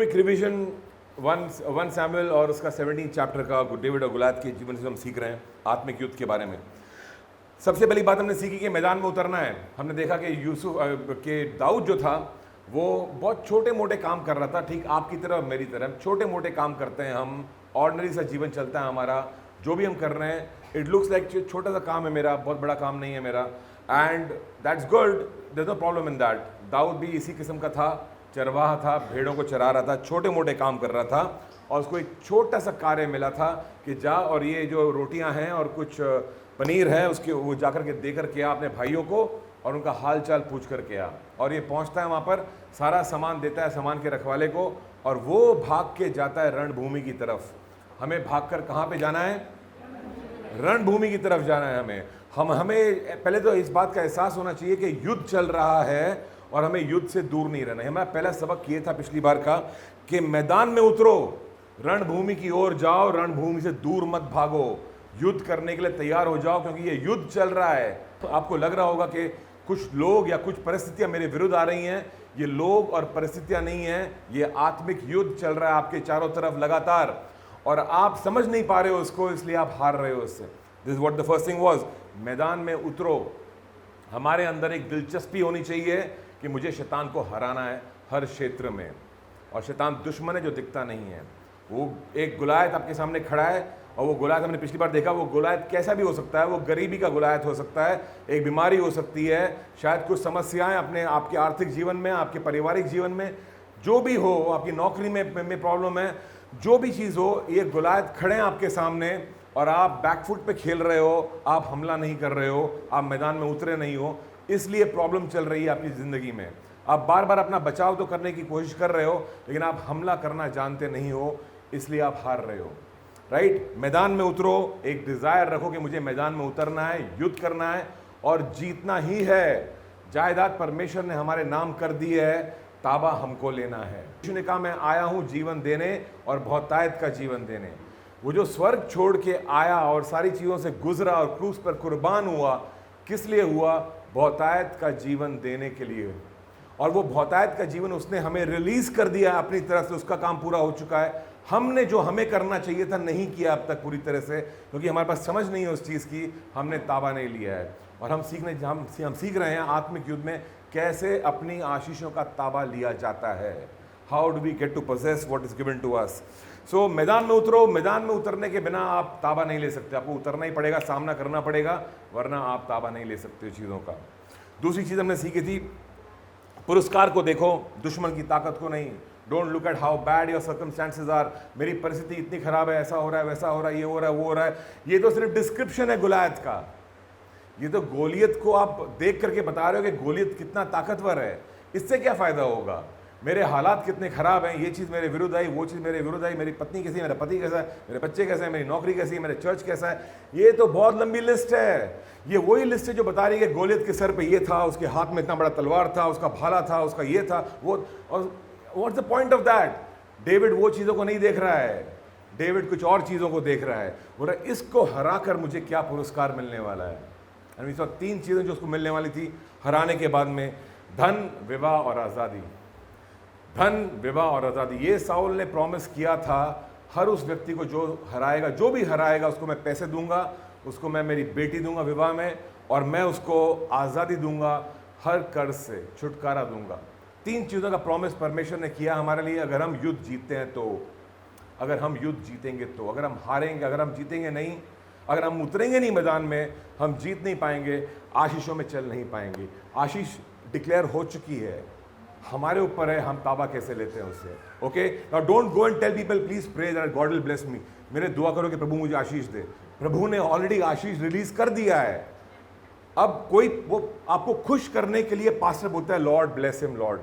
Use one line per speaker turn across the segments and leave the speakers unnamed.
Quick revision 1 Samuel और उसका 17 chapter का डेविड और गुलात के जीवन से हम सीख रहे हैं आत्मिक युद्ध के बारे में। सबसे पहली बात हमने सीखी कि मैदान में उतरना है। हमने देखा कि यूसुफ के दाऊद जो था वो बहुत छोटे मोटे काम कर रहा था, ठीक आपकी तरह और मेरी तरह छोटे मोटे काम करते हैं हम, ऑर्डिनरी सा जीवन चलता है हमारा। जो भी हम कर रहे हैं इट लुक्स लाइक छोटा सा काम है मेरा, बहुत बड़ा काम नहीं है मेरा, and that's good, there is no problem in that. Dawood भी इसी किस्म का था, चरवाहा था, भेड़ों को चरा रहा था, छोटे मोटे काम कर रहा था और उसको एक छोटा सा कार्य मिला था कि जा और ये जो रोटियां हैं और कुछ पनीर है उसके वो जाकर के दे करके आ अपने भाइयों को और उनका हाल चाल पूछ करके आ। और ये पहुंचता है वहाँ पर, सारा सामान देता है सामान के रखवाले को और वो भाग के जाता है रणभूमि की तरफ। हमें भागकर कहाँ पे जाना है? रणभूमि की तरफ जाना है हमें पहले तो इस बात का एहसास होना चाहिए कि युद्ध चल रहा है और हमें युद्ध से दूर नहीं रहना है। हमारा पहला सबक ये था पिछली बार का कि मैदान में उतरो, रणभूमि की ओर जाओ, रणभूमि से दूर मत भागो, युद्ध करने के लिए तैयार हो जाओ क्योंकि ये युद्ध चल रहा है। तो आपको लग रहा होगा कि कुछ लोग या कुछ परिस्थितियां मेरे विरुद्ध आ रही हैं। ये लोग और परिस्थितियां नहीं हैं, ये आत्मिक युद्ध चल रहा है आपके चारों तरफ लगातार और आप समझ नहीं पा रहे हो उसको, इसलिए आप हार रहे हो उससे। This what the first thing was, मैदान में उतरो। हमारे अंदर एक दिलचस्पी होनी चाहिए कि मुझे शैतान को हराना है हर क्षेत्र में, और शैतान दुश्मन है जो दिखता नहीं है। वो एक गुलायत आपके सामने खड़ा है और वो गुलायत हमने पिछली बार देखा, वो गुलायत कैसा भी हो सकता है। वो गरीबी का गुलायत हो सकता है, एक बीमारी हो सकती है, शायद कुछ समस्याएं अपने आपके आर्थिक जीवन में, आपके पारिवारिक जीवन में, जो भी हो, आपकी नौकरी में प्रॉब्लम है, जो भी चीज़ हो, ये गुलायत खड़े हैं आपके सामने और आप बैकफुट पे खेल रहे हो, आप हमला नहीं कर रहे हो, आप मैदान में उतरे नहीं हो, इसलिए प्रॉब्लम चल रही है आपकी ज़िंदगी में। आप बार बार अपना बचाव तो करने की कोशिश कर रहे हो लेकिन आप हमला करना जानते नहीं हो, इसलिए आप हार रहे हो। राइट? मैदान में उतरो, एक डिज़ायर रखो कि मुझे मैदान में उतरना है, युद्ध करना है और जीतना ही है। जायदाद परमेश्वर ने हमारे नाम कर दी है, ताबा हमको लेना है। यीशु ने कहा मैं आया हूँ जीवन देने और बहुतायत का जीवन देने। वो जो स्वर्ग छोड़ के आया और सारी चीज़ों से गुजरा और क्रूस पर कुर्बान हुआ, किस लिए हुआ? बहुतायत का जीवन देने के लिए। और वो बहुतायत का जीवन उसने हमें रिलीज कर दिया अपनी तरफ से, उसका काम पूरा हो चुका है। हमने जो हमें करना चाहिए था नहीं किया अब तक पूरी तरह से, क्योंकि हमारे पास समझ नहीं है उस चीज़ की, हमने ताबा नहीं लिया है। और हम सीख रहे हैं आत्मिक युद्ध में कैसे अपनी आशीषों का ताबा लिया जाता है। How do we get to possess what is given to us. So मैदान में उतरो। मैदान में उतरने के बिना आप ताबा नहीं ले सकते, आपको उतरना ही पड़ेगा, सामना करना पड़ेगा, वरना आप ताबा नहीं ले सकते चीज़ों का। दूसरी चीज़ हमने सीखी थी, पुरस्कार को देखो, दुश्मन की ताकत को नहीं। Don't look at how bad your circumstances are. मेरी परिस्थिति इतनी खराब है, ऐसा हो रहा है, वैसा हो रहा है, ये हो रहा है, वो हो रहा है। ये तो सिर्फ डिस्क्रिप्शन है गुलायत का। ये तो गोलियत को आप देख करके बता रहे हो कि गोलियत कितना ताकतवर है। इससे क्या फ़ायदा होगा? मेरे हालात कितने ख़राब हैं, ये चीज़ मेरे विरुद्ध आई, वो चीज़ मेरे विरुद्ध आई, मेरी पत्नी कैसी है, मेरा पति कैसा है, मेरे बच्चे कैसे हैं, मेरी नौकरी कैसी है, मेरे चर्च कैसा है। ये तो बहुत लंबी लिस्ट है। ये वही लिस्ट है जो बता रही है कि गोलियत के सर पे ये था, उसके हाथ में इतना बड़ा तलवार था, उसका भाला था, उसका ये था वो। और what's the point of that? David वो चीज़ों को नहीं देख रहा है, डेविड कुछ और चीज़ों को देख रहा है। बोल रहा है इसको हरा कर मुझे क्या पुरस्कार मिलने वाला है। और इस वक्त 3 चीज़ें जो उसको मिलने वाली थी हराने के बाद में, धन, विवाह और आज़ादी। धन, विवाह और आज़ादी। ये साउल ने प्रॉमिस किया था हर उस व्यक्ति को जो हराएगा, जो भी हराएगा, उसको मैं पैसे दूंगा, उसको मैं मेरी बेटी दूंगा विवाह में, और मैं उसको आज़ादी दूंगा, हर कर्ज से छुटकारा दूंगा। 3 चीज़ों का प्रॉमिस परमेश्वर ने किया हमारे लिए। अगर हम युद्ध जीतते हैं तो, अगर हम युद्ध जीतेंगे तो, अगर हम हारेंगे, अगर हम जीतेंगे नहीं, अगर हम उतरेंगे नहीं मैदान में, हम जीत नहीं पाएंगे, आशीषों में चल नहीं पाएंगे। आशीष डिक्लेयर हो चुकी है, हमारे ऊपर है हम ताबा कैसे लेते हैं उससे। Okay, now don't go and tell people please pray that God will bless me. मेरे दुआ करो कि प्रभु मुझे आशीष दे। प्रभु ने ऑलरेडी आशीष रिलीज कर दिया है। अब कोई वो आपको खुश करने के लिए पास्टर बोलता है लॉर्ड ब्लेस हिम, लॉर्ड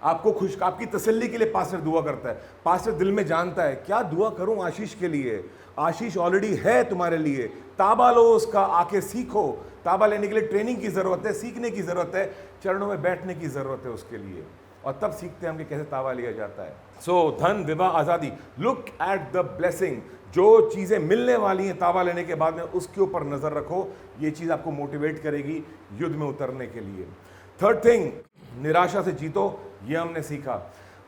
आपको खुश, आपकी तसल्ली के लिए पास्टर दुआ करता है। पास्टर दिल में जानता है क्या दुआ करूं आशीष के लिए। आशीष ऑलरेडी है तुम्हारे लिए, ताबा लो उसका, आके सीखो। ताबा लेने के लिए ट्रेनिंग की जरूरत है, सीखने की जरूरत है, चरणों में बैठने की जरूरत है उसके लिए, और तब सीखते हैं हम कि कैसे ताबा लिया जाता है। सो धन, विवाह, आज़ादी। Look at the blessing. जो चीज़ें मिलने वाली हैं ताबा लेने के बाद में, उसके ऊपर नज़र रखो। ये चीज़ आपको मोटिवेट करेगी युद्ध में उतरने के लिए। थर्ड थिंग, निराशा से जीतो। ये हमने सीखा।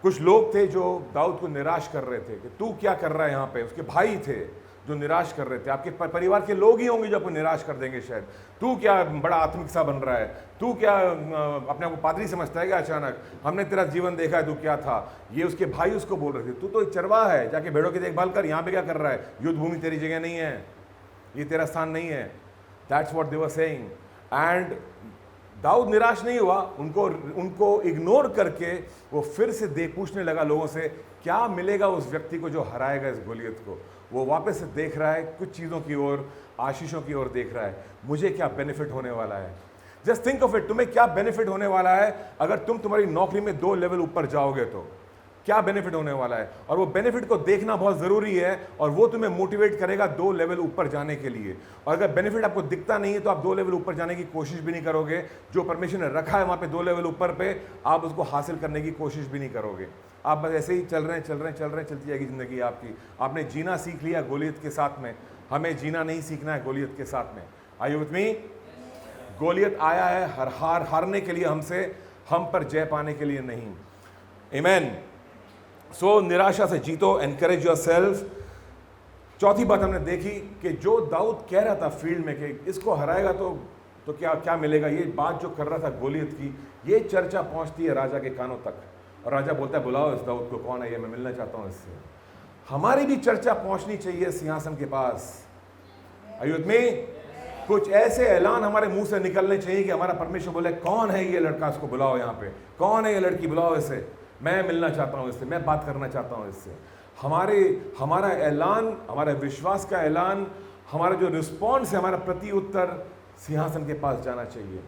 कुछ लोग थे जो दाऊद को निराश कर रहे थे कि तू क्या कर रहा है यहाँ पे। उसके भाई थे जो निराश कर रहे थे, आपके परिवार के लोग ही होंगे जो आपको निराश कर देंगे शायद। तू क्या बड़ा आत्मिक सा बन रहा है, तू क्या अपने आप को पादरी समझता है क्या अचानक, हमने तेरा जीवन देखा है, तू क्या था। ये उसके भाई उसको बोल रहे थे, तू तो एक चरवाहा है, जाके भेड़ों की देखभाल कर, यहाँ पे क्या कर रहा है, युद्ध भूमि तेरी जगह नहीं है, ये तेरा स्थान नहीं है। That's what they were saying. And Dawood निराश नहीं हुआ, उनको इग्नोर करके वो फिर से पूछने लगा लोगों से क्या मिलेगा उस व्यक्ति को जो हराएगा इस गोलियत को। वो वापस से देख रहा है कुछ चीज़ों की ओर, आशीषों की ओर देख रहा है, मुझे क्या बेनिफिट होने वाला है। जस्ट थिंक ऑफ इट, तुम्हें क्या बेनिफिट होने वाला है अगर तुम तुम्हारी नौकरी में 2 लेवल ऊपर जाओगे तो क्या बेनिफिट होने वाला है। और वो बेनिफिट को देखना बहुत ज़रूरी है और वो तुम्हें मोटिवेट करेगा 2 लेवल ऊपर जाने के लिए। और अगर बेनिफिट आपको दिखता नहीं है तो आप 2 लेवल ऊपर जाने की कोशिश भी नहीं करोगे। जो परमेश्वर ने रखा है वहाँ पे 2 लेवल ऊपर पे, आप उसको हासिल करने की कोशिश भी नहीं करोगे। आप बस ऐसे ही चल रहे हैं, चलती जाएगी ज़िंदगी आपकी। आपने जीना सीख लिया गोलियत के साथ में, हमें जीना नहीं सीखना है गोलियत के साथ में। Are you with me? Goliath आया है हारने के लिए हमसे, हम पर जय पाने के लिए नहीं। आमीन। सो निराशा से जीतो, एनकरेज योर सेल्फ। चौथी बात हमने देखी कि जो दाऊद कह रहा था फील्ड में कि इसको हराएगा तो क्या मिलेगा, ये बात जो कर रहा था गोलियत की, ये चर्चा पहुंचती है राजा के कानों तक। और राजा बोलता है बुलाओ इस दाऊद को, कौन है ये, मैं मिलना चाहता हूं इससे। हमारी भी चर्चा पहुंचनी चाहिए सिंहासन के पास। Are you with me? कुछ ऐसे ऐलान हमारे मुंह से निकलने चाहिए कि हमारा परमेश्वर बोले कौन है ये लड़का, इसको बुलाओ यहाँ पे, कौन है ये लड़की, बुलाओ इसे, मैं मिलना चाहता हूँ इससे, मैं बात करना चाहता हूँ इससे। हमारा ऐलान, हमारे विश्वास का ऐलान, हमारा जो रिस्पॉन्स है, हमारा प्रति उत्तर सिंहासन के पास जाना चाहिए,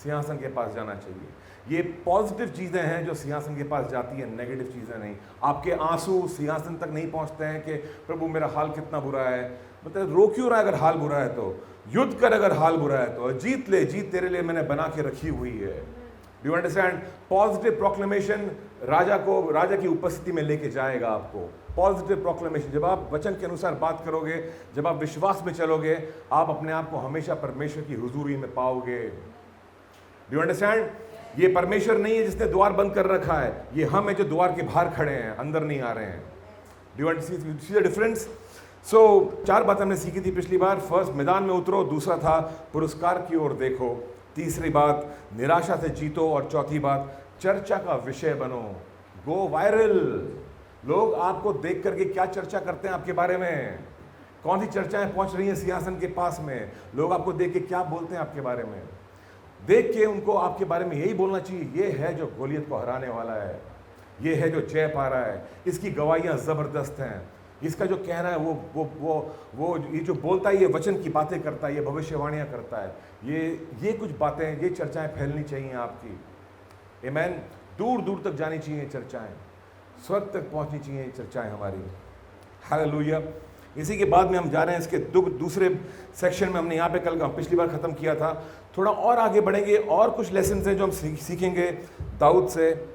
सिंहासन के पास जाना चाहिए। ये पॉजिटिव चीज़ें हैं जो सिंहासन के पास जाती है, नेगेटिव चीज़ें नहीं। आपके आंसू सिंहासन तक नहीं पहुँचते हैं कि प्रभु मेरा हाल कितना बुरा है, मतलब रो क्यों रहा है अगर हाल बुरा है तो, युद्ध कर अगर हाल बुरा है तो, जीत ले, जीत तेरे लिए मैंने बना के रखी हुई है। Do you understand? Positive proclamation राजा की उपस्थिति में लेके जाएगा आपको। पॉजिटिव प्रोक्लेमेशन, जब आप वचन के अनुसार बात करोगे, जब आप विश्वास में चलोगे, आप अपने आप को हमेशा परमेश्वर की हुजूरी में पाओगे। Do you understand? ये परमेश्वर नहीं है जिसने द्वार बंद कर रखा है, ये हम हैं जो द्वार के बाहर खड़े हैं, अंदर नहीं आ रहे हैं। Do you see the difference? So 4 बातें हमने सीखी थी पिछली बार। फर्स्ट, मैदान में उतरो। दूसरा था पुरस्कार की ओर देखो। तीसरी बात, निराशा से जीतो। और चौथी बात, चर्चा का विषय बनो, गो वायरल। लोग आपको देख करके क्या चर्चा करते हैं आपके बारे में, कौन सी चर्चाएं पहुंच रही हैं सिंहासन के पास में, लोग आपको देख के क्या बोलते हैं आपके बारे में। देख के उनको आपके बारे में यही बोलना चाहिए, ये है जो गोलियत को हराने वाला है, ये है जो जय पा रहा है, इसकी गवाहियां जबरदस्त हैं, इसका जो कह रहा है वो ये जो बोलता है, ये वचन की बातें करता है, ये भविष्यवाणियां करता है, ये कुछ बातें, ये चर्चाएं फैलनी चाहिए आपकी। आमीन। दूर दूर तक जानी चाहिए चर्चाएं, स्वर्ग तक पहुंचनी चाहिए चर्चाएं हमारी। हालेलुया। इसी के बाद में हम जा रहे हैं इसके दूसरे सेक्शन में। हमने यहाँ पे कल पिछली बार ख़त्म किया था, थोड़ा और आगे बढ़ेंगे, और कुछ लेसन हैं जो हम सीखेंगे दाऊद से,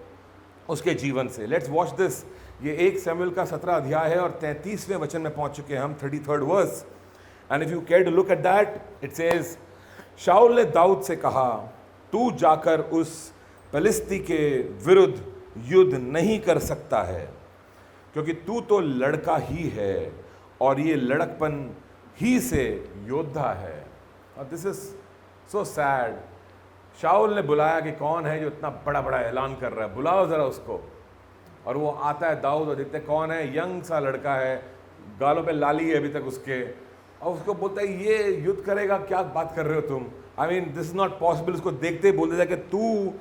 उसके जीवन से। Let's watch this. ये 1 शमूएल का 17 अध्याय है और 33वें वचन में पहुंच चुके हैं हम, 33rd verse. And if you care to look at that, it says, शाऊल ने दाऊद से कहा, तू जाकर उस फिलिस्ती के विरुद्ध युद्ध नहीं कर सकता है, क्योंकि तू तो लड़का ही है और ये लड़कपन ही से योद्धा है। और दिस इज सो सैड। शाऊल ने बुलाया कि कौन है जो इतना बड़ा बड़ा ऐलान कर रहा है, बुलाओ ज़रा उसको। और वो आता है दाऊद और देखते कौन है, यंग सा लड़का है, गालों पे लाली है अभी तक उसके, और उसको बोलता है ये युद्ध करेगा, क्या बात कर रहे हो तुम, I mean this is not possible. उसको देखते ही बोल देता है कि तू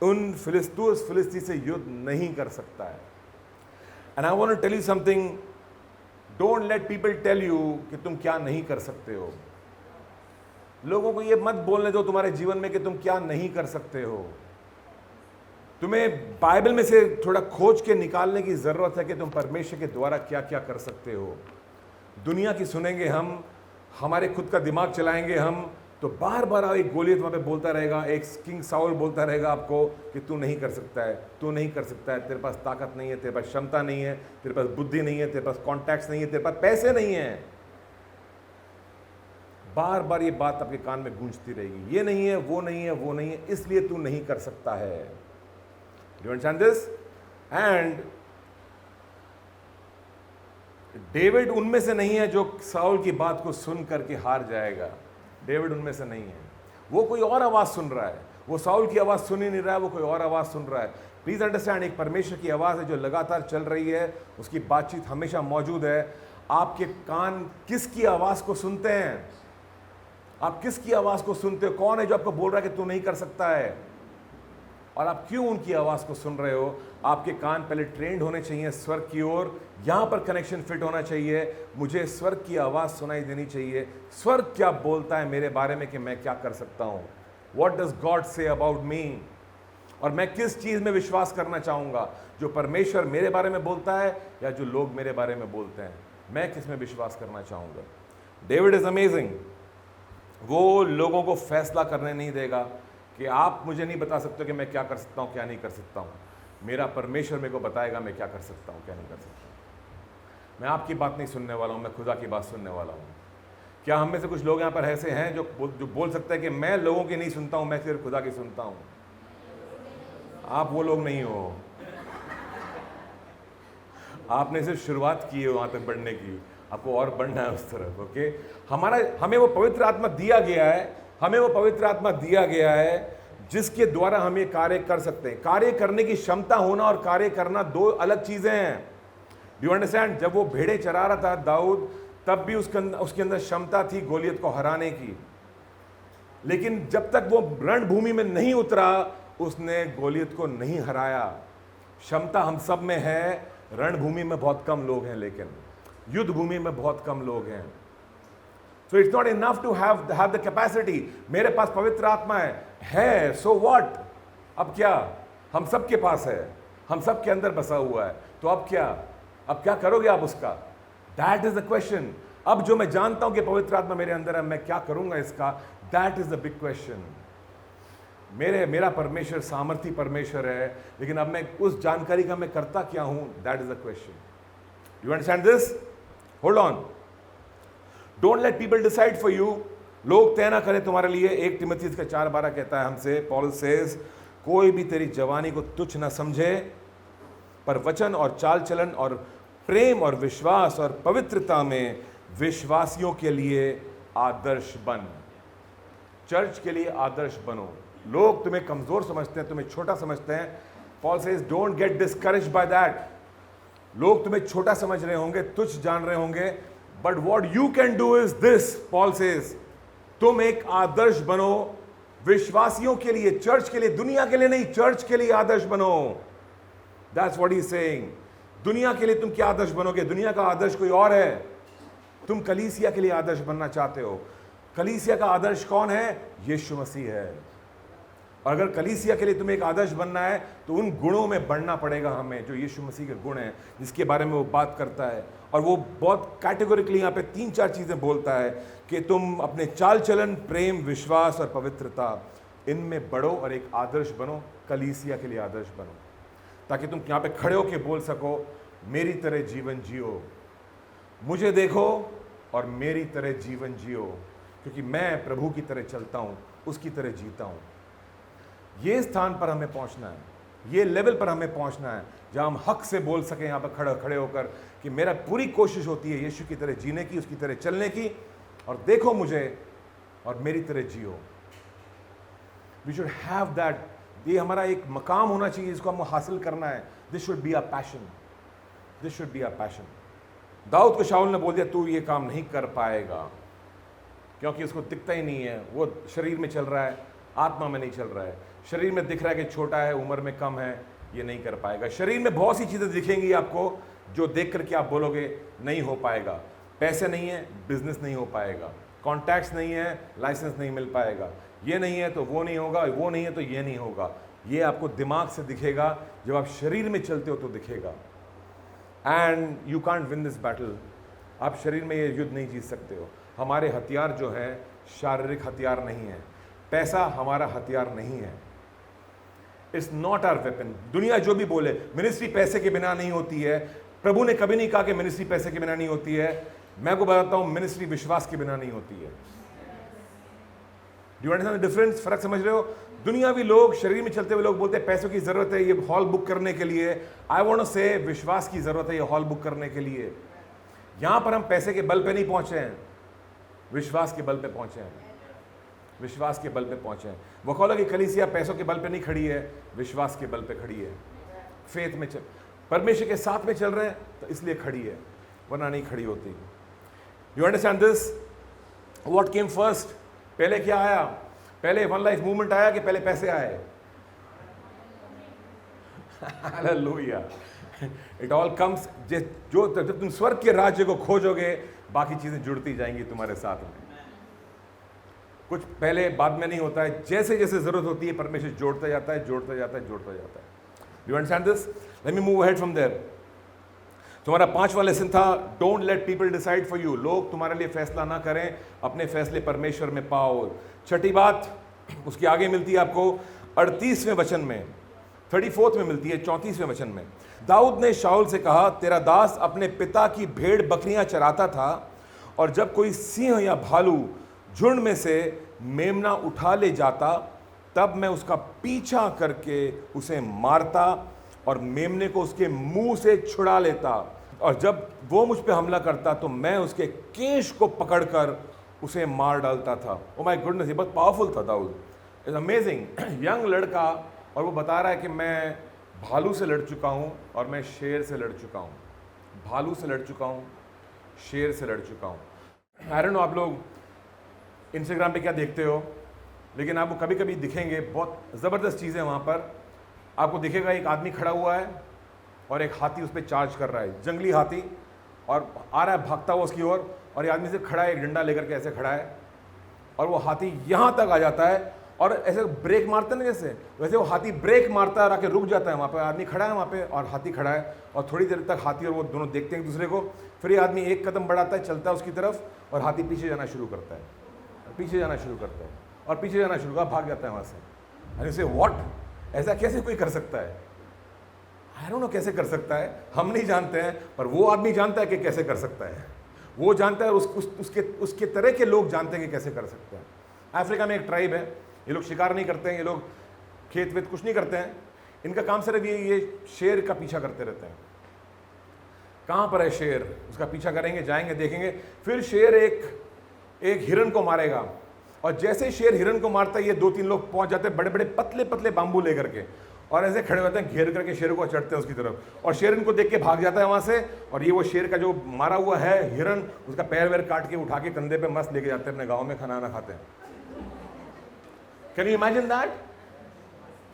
उस फिलिस्ती से युद्ध नहीं कर सकता है। And I want to tell you something, don't let people tell you कि तुम क्या नहीं कर सकते हो। लोगों को ये मत बोलने दो तुम्हारे जीवन में कि तुम क्या नहीं कर सकते हो। तुम्हें बाइबल में से थोड़ा खोज के निकालने की ज़रूरत है कि तुम परमेश्वर के द्वारा क्या क्या कर सकते हो। दुनिया की सुनेंगे हम, हमारे खुद का दिमाग चलाएंगे हम, तो बार बार एक गोलियत वहाँ पे बोलता रहेगा, एक किंग साउल बोलता रहेगा आपको कि तू नहीं कर सकता है, तू नहीं कर सकता है, तेरे पास ताकत नहीं है, तेरे पास क्षमता नहीं है, तेरे पास बुद्धि नहीं है, तेरे पास कॉन्टैक्ट्स नहीं है, तेरे पास पैसे नहीं है। बार बार ये बात आपके कान में गूंजती रहेगी, ये नहीं है, वो नहीं है, वो नहीं है, इसलिए तू नहीं कर सकता है। Do you understand this? And David उनमें से नहीं है जो साउल की बात को सुन करके हार जाएगा। डेविड उनमें से नहीं है, वो कोई और आवाज सुन रहा है, वो साउल की आवाज सुन ही नहीं रहा है, वो कोई और आवाज सुन रहा है। प्लीज अंडरस्टैंड, एक परमेश्वर की आवाज है जो लगातार चल रही है, उसकी बातचीत हमेशा मौजूद है। आपके कान किसकी आवाज को सुनते हैं? आप किसकी आवाज को सुनते हो? कौन है जो आपको बोल रहा है कि तू नहीं कर सकता है? और आप क्यों उनकी आवाज को सुन रहे हो? आपके कान पहले ट्रेंड होने चाहिए स्वर्ग की ओर, यहां पर कनेक्शन फिट होना चाहिए। मुझे स्वर्ग की आवाज सुनाई देनी चाहिए। स्वर्ग क्या बोलता है मेरे बारे में कि मैं क्या कर सकता हूं? What does God say about me? और मैं किस चीज में विश्वास करना चाहूंगा, जो परमेश्वर मेरे बारे में बोलता है या जो लोग मेरे बारे में बोलते हैं? मैं किस में विश्वास करना चाहूंगा? David is amazing. वो लोगों को फैसला करने नहीं देगा कि आप मुझे नहीं बता सकते कि मैं क्या कर सकता हूं, क्या नहीं कर सकता हूं। मेरा परमेश्वर मेरे को बताएगा मैं क्या कर सकता हूं, क्या नहीं कर सकता हूं। मैं आपकी बात नहीं सुनने वाला हूं, मैं खुदा की बात सुनने वाला हूं। क्या हम में से कुछ लोग यहाँ पर ऐसे हैं जो बोल सकते हैं कि मैं लोगों की नहीं सुनता हूं, मैं सिर्फ खुदा की सुनता हूं? आप वो लोग नहीं हो। आपने सिर्फ शुरुआत की है वहां तक बढ़ने की, आपको और बढ़ना है उस तरफ। ओके, हमें वो पवित्र आत्मा दिया गया है, हमें वो पवित्र आत्मा दिया गया है जिसके द्वारा हम ये कार्य कर सकते हैं। कार्य करने की क्षमता होना और कार्य करना दो अलग चीजें हैं। Do you understand? जब वो भेड़े चरा रहा था दाऊद, तब भी उसके अंदर क्षमता थी गोलियत को हराने की, लेकिन जब तक वो रणभूमि में नहीं उतरा उसने गोलियत को नहीं हराया। क्षमता हम सब में है, रणभूमि में बहुत कम लोग हैं, लेकिन युद्ध भूमि में बहुत कम लोग हैं। So it's not enough to have the capacity. मेरे पास पवित्र आत्मा है, सो व्हाट? अब क्या? हम सब के पास है, हम सब के अंदर बसा हुआ है, तो अब क्या करोगे आप उसका? That is the question. अब जो मैं जानता हूं कि पवित्र आत्मा मेरे अंदर है, मैं क्या करूंगा इसका? That is the big question. मेरा परमेश्वर सामर्थी परमेश्वर है, लेकिन अब मैं उस जानकारी का मैं करता क्या हूं? That is the question. You understand this? Hold on. Don't let people decide for you. लोग तय ना करें तुम्हारे लिए। 1 तीमुथियुस का 4:12 कहता है हमसे, पॉल सेज, कोई भी तेरी जवानी को तुच्छ ना समझे, पर वचन और चाल चलन और प्रेम और विश्वास और पवित्रता में विश्वासियों के लिए आदर्श बन। चर्च के लिए आदर्श बनो। लोग तुम्हें कमजोर समझते हैं, तुम्हें छोटा समझते हैं। Paul says don't get discouraged by that. लोग तुम्हें छोटा समझ रहे होंगे, तुच्छ जान रहे होंगे, but what you can do is this. Paul says तुम एक आदर्श बनो विश्वासियों के लिए, चर्च के लिए, दुनिया के लिए नहीं, चर्च के लिए आदर्श बनो। That's what he is saying. दुनिया के लिए तुम क्या आदर्श बनोगे? दुनिया का आदर्श कोई और है। तुम कलीसिया के लिए आदर्श बनना चाहते हो। कलीसिया का आदर्श कौन है? यीशु मसीह है। और अगर कलीसिया के लिए तुम्हें एक आदर्श बनना है तो उन गुणों में बढ़ना पड़ेगा हमें, जो यीशु मसीह के गुण हैं, जिसके बारे में वो बात करता है। और वो बहुत कैटेगोरिकली यहाँ पे 3-4 चीजें बोलता है कि तुम अपने चाल चलन, प्रेम, विश्वास और पवित्रता, इनमें बढ़ो और एक आदर्श बनो, कलीसिया के लिए आदर्श बनो, ताकि तुम यहाँ पे खड़े होके बोल सको, मेरी तरह जीवन जियो, मुझे देखो और मेरी तरह जीवन जियो, क्योंकि मैं प्रभु की तरह चलता हूँ, उसकी तरह जीता हूँ। ये स्थान पर हमें पहुंचना है, ये लेवल पर हमें पहुंचना है जहां हम हक से बोल सकें यहाँ पर खड़े होकर कि मेरा पूरी कोशिश होती है यीशु की तरह जीने की, उसकी तरह चलने की, और देखो मुझे और मेरी तरह जियो। We should have that. ये हमारा एक मकाम होना चाहिए जिसको हमको हासिल करना है। This should be a passion, this should be a passion. दाऊद को शाऊल ने बोल दिया तू ये काम नहीं कर पाएगा, क्योंकि उसको दिखता ही नहीं है, वो शरीर में चल रहा है, आत्मा में नहीं चल रहा है। शरीर में दिख रहा है कि छोटा है, उम्र में कम है, ये नहीं कर पाएगा। शरीर में बहुत सी चीज़ें दिखेंगी आपको जो देख करके आप बोलोगे नहीं हो पाएगा। पैसे नहीं है, बिजनेस नहीं हो पाएगा, कॉन्टैक्ट्स नहीं है, लाइसेंस नहीं मिल पाएगा, ये नहीं है तो वो नहीं होगा, वो नहीं है तो ये नहीं होगा। ये आपको दिमाग से दिखेगा, जब आप शरीर में चलते हो तो दिखेगा। And you can't win this battle. आप शरीर में ये युद्ध नहीं जीत सकते हो। हमारे हथियार जो है शारीरिक हथियार नहीं है, पैसा हमारा हथियार नहीं है। It's not our weapon. दुनिया जो भी बोले मिनिस्ट्री पैसे के बिना नहीं होती है, प्रभु ने कभी नहीं कहा कि मिनिस्ट्री पैसे के बिना नहीं होती है। मैं को बताता हूं, मिनिस्ट्री विश्वास के बिना नहीं होती है। You understand the difference? फर्क समझ रहे हो? दुनियावी लोग, शरीर में चलते हुए लोग बोलते हैं पैसों की जरूरत है ये हॉल बुक करने के लिए। आई वांट टू से विश्वास की जरूरत है ये हॉल बुक करने के लिए। यहां पर हम पैसे के बल पे नहीं पहुंचे हैं, विश्वास के बल पे पहुंचे हैं, विश्वास के बल पे पहुंचे हैं। वो कहो कि कलीसिया पैसों के बल पे नहीं खड़ी है, विश्वास के बल पे खड़ी है। फेथ में चल, परमेश्वर के साथ में चल रहे हैं तो इसलिए खड़ी है, वरना नहीं खड़ी होती। You understand this? What came first? पहले क्या आया? पहले वन लाइफ मूवमेंट आया कि पहले पैसे आए? हालेलुया। इट ऑल कम्स, जो जब तुम स्वर्ग के राज्य को खोजोगे बाकी चीजें जुड़ती जाएंगी तुम्हारे साथ में। कुछ पहले बाद में नहीं होता है, जैसे जैसे जरूरत होती है परमेश्वर जोड़ता जाता है, जोड़ता जाता है, जोड़ता जाता है। You understand this? Let me move ahead from there. तुम्हारा 5वां लेसन था, don't let people decide for you. लोग तुम्हारे लिए फैसला ना करें, अपने फैसले परमेश्वर में पाओ। छठी बात उसकी आगे मिलती है आपको 38वें वचन में, 34 में मिलती है, 34वें वचन में। दाऊद ने शाऊल से कहा, तेरा दास अपने पिता की भेड़ बकरियां चराता था, और जब कोई सिंह या भालू झुंड में से मेमना उठा ले जाता, तब मैं उसका पीछा करके उसे मारता और मेमने को उसके मुंह से छुड़ा लेता, और जब वो मुझ पे हमला करता तो मैं उसके केश को पकड़कर उसे मार डालता था। ओ माय गुडनेस, ये बहुत पावरफुल था दाऊद। It's amazing. यंग लड़का, और वो बता रहा है कि मैं भालू से लड़ चुका हूँ और मैं शेर से लड़ चुका हूँ, भालू से लड़ चुका हूँ, शेर से लड़ चुका हूँ। आई डोंट नो आप लोग इंस्टाग्राम पे क्या देखते हो, लेकिन आपको कभी कभी दिखेंगे बहुत ज़बरदस्त चीज़ें वहाँ पर। आपको दिखेगा एक आदमी खड़ा हुआ है और एक हाथी उस पर चार्ज कर रहा है, जंगली हाथी, और आ रहा है भागता हुआ उसकी ओर, और ये आदमी से खड़ा है, एक डंडा लेकर के ऐसे खड़ा है, और वो हाथी यहाँ तक आ जाता है और ऐसे ब्रेक मारते ना जैसे, वैसे वो हाथी ब्रेक मारता है और आके रुक जाता है। वहाँ पे आदमी खड़ा है वहाँ पे और हाथी खड़ा है, और थोड़ी देर तक हाथी और वो दोनों देखते हैं एक दूसरे को। फिर ये आदमी एक कदम बढ़ाता है, चलता है उसकी तरफ, और हाथी पीछे जाना शुरू करता है, पीछे जाना शुरू करता है, और पीछे जाना शुरू कर, भाग जाता है वहाँ से। अरे से व्हाट, ऐसा कैसे कोई कर सकता है? आई डोंट नो कैसे कर सकता है, हम नहीं जानते हैं, पर वो आदमी जानता है कि कैसे कर सकता है। वो जानता है, उसके तरह के लोग जानते हैं कि कैसे कर सकते हैं। अफ्रीका में एक ट्राइब है, ये लोग शिकार नहीं करते हैं, ये लोग खेत वेत कुछ नहीं करते हैं, इनका काम सिर्फ ये शेर का पीछा करते रहते हैं। कहाँ पर है शेर, उसका पीछा करेंगे, जाएंगे, देखेंगे, फिर शेर एक हिरन को मारेगा, और जैसे शेर हिरन को मारता है, ये 2-3 लोग पहुंच जाते हैं बड़े बड़े पतले पतले बांबू लेकर के, और ऐसे खड़े होते हैं, घेर करके शेर को चढ़ते हैं उसकी तरफ, और शेर इनको देख के भाग जाता है वहां से, और ये वो शेर का जो मारा हुआ है हिरन, उसका पैर वैर काट के उठा के कंधे पे मस्त लेके जाते हैं, अपने गाँव में खाना खाते हैं। Can you imagine that?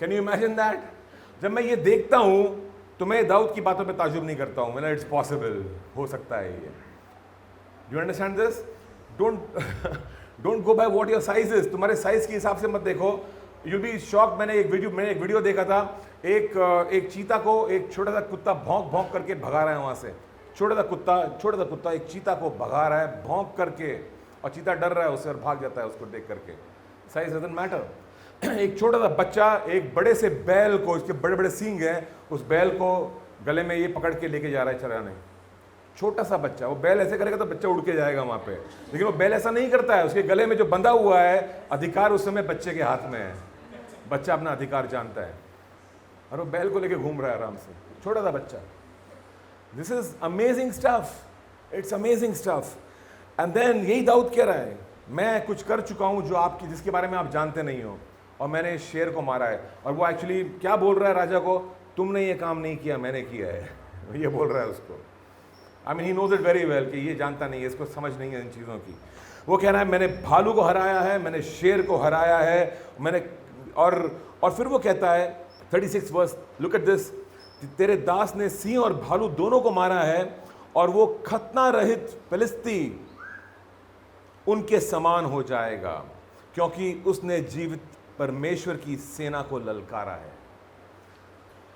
Can you imagine that? जब मैं ये देखता हूं तो मैं दाऊद की बातों पे ताजुब नहीं करता हूं, मतलब इट्स पॉसिबल, हो सकता है ये। You understand this? Don't go by what your size is. तुम्हारे साइज के हिसाब से मत देखो, यू बी शॉक। मैंने एक वीडियो देखा था, एक चीता को एक छोटा सा कुत्ता भौंक भौंक करके भगा रहा है वहां से। छोटा सा कुत्ता एक चीता को भगा रहा है भौंक करके, और चीता डर रहा है उससे और भाग जाता है उसको देख करके। Size doesn't matter. एक छोटा सा बच्चा एक बड़े से बैल को, इसके बड़े बड़े सींग हैं, उस बैल को गले में ये पकड़ के लेके जा रहा है चराने। छोटा सा बच्चा, वो बैल ऐसे करेगा तो बच्चा उड़ के जाएगा वहां पे, लेकिन वो बैल ऐसा नहीं करता है। उसके गले में जो बंधा हुआ है, अधिकार उस समय बच्चे के हाथ में है। बच्चा अपना अधिकार जानता है और वो बैल को लेके घूम रहा है आराम से, छोटा सा बच्चा। This is amazing stuff, it's amazing stuff. And then यही दाऊद कह रहा है, मैं कुछ कर चुका हूं जिसके बारे में आप जानते नहीं हो, और मैंने शेर को मारा है। और वो एक्चुअली क्या बोल रहा है राजा को? तुमने ये काम नहीं किया, मैंने किया है, ये बोल रहा है उसको। I mean he knows it very well कि ये जानता नहीं है, इसको समझ नहीं है इन चीज़ों की। वो कह रहा है मैंने भालू को हराया है, मैंने शेर को हराया है, मैंने और फिर वो कहता है 36 वर्स, लुक एट दिस, तेरे दास ने सिंह और भालू दोनों को मारा है, और वो खतना रहित फिलिस्ती उनके समान हो जाएगा, क्योंकि उसने जीवित परमेश्वर की सेना को ललकारा है।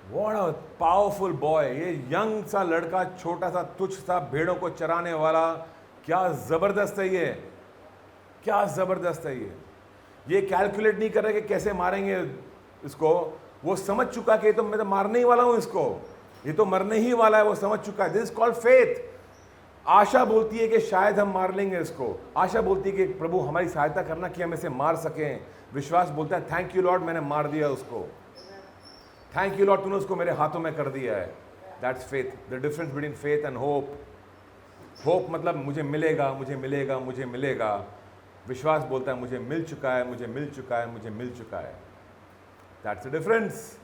What a powerful boy! ये यंग सा लड़का, छोटा सा तुच्छ सा भेड़ों को चराने वाला, क्या जबरदस्त है ये, क्या जबरदस्त है ये कैलकुलेट नहीं कर रहे कि कैसे मारेंगे इसको। वो समझ चुका कि मैं तो मारने ही वाला हूं इसको, ये तो मरने ही वाला है, वो समझ चुका है। This is called faith. आशा बोलती है कि शायद हम मार लेंगे इसको, आशा बोलती है कि प्रभु हमारी सहायता करना कि हम इसे मार सकें। विश्वास बोलता है थैंक यू लॉर्ड, मैंने मार दिया उसको, थैंक यू लॉर्ड तूने उसको मेरे हाथों में कर दिया है। That's faith, the difference between faith and hope. Hope मतलब मुझे मिलेगा, मुझे मिलेगा, मुझे मिलेगा। विश्वास बोलता है मुझे मिल चुका है, मुझे मिल चुका है, मुझे मिल चुका है। That's the difference.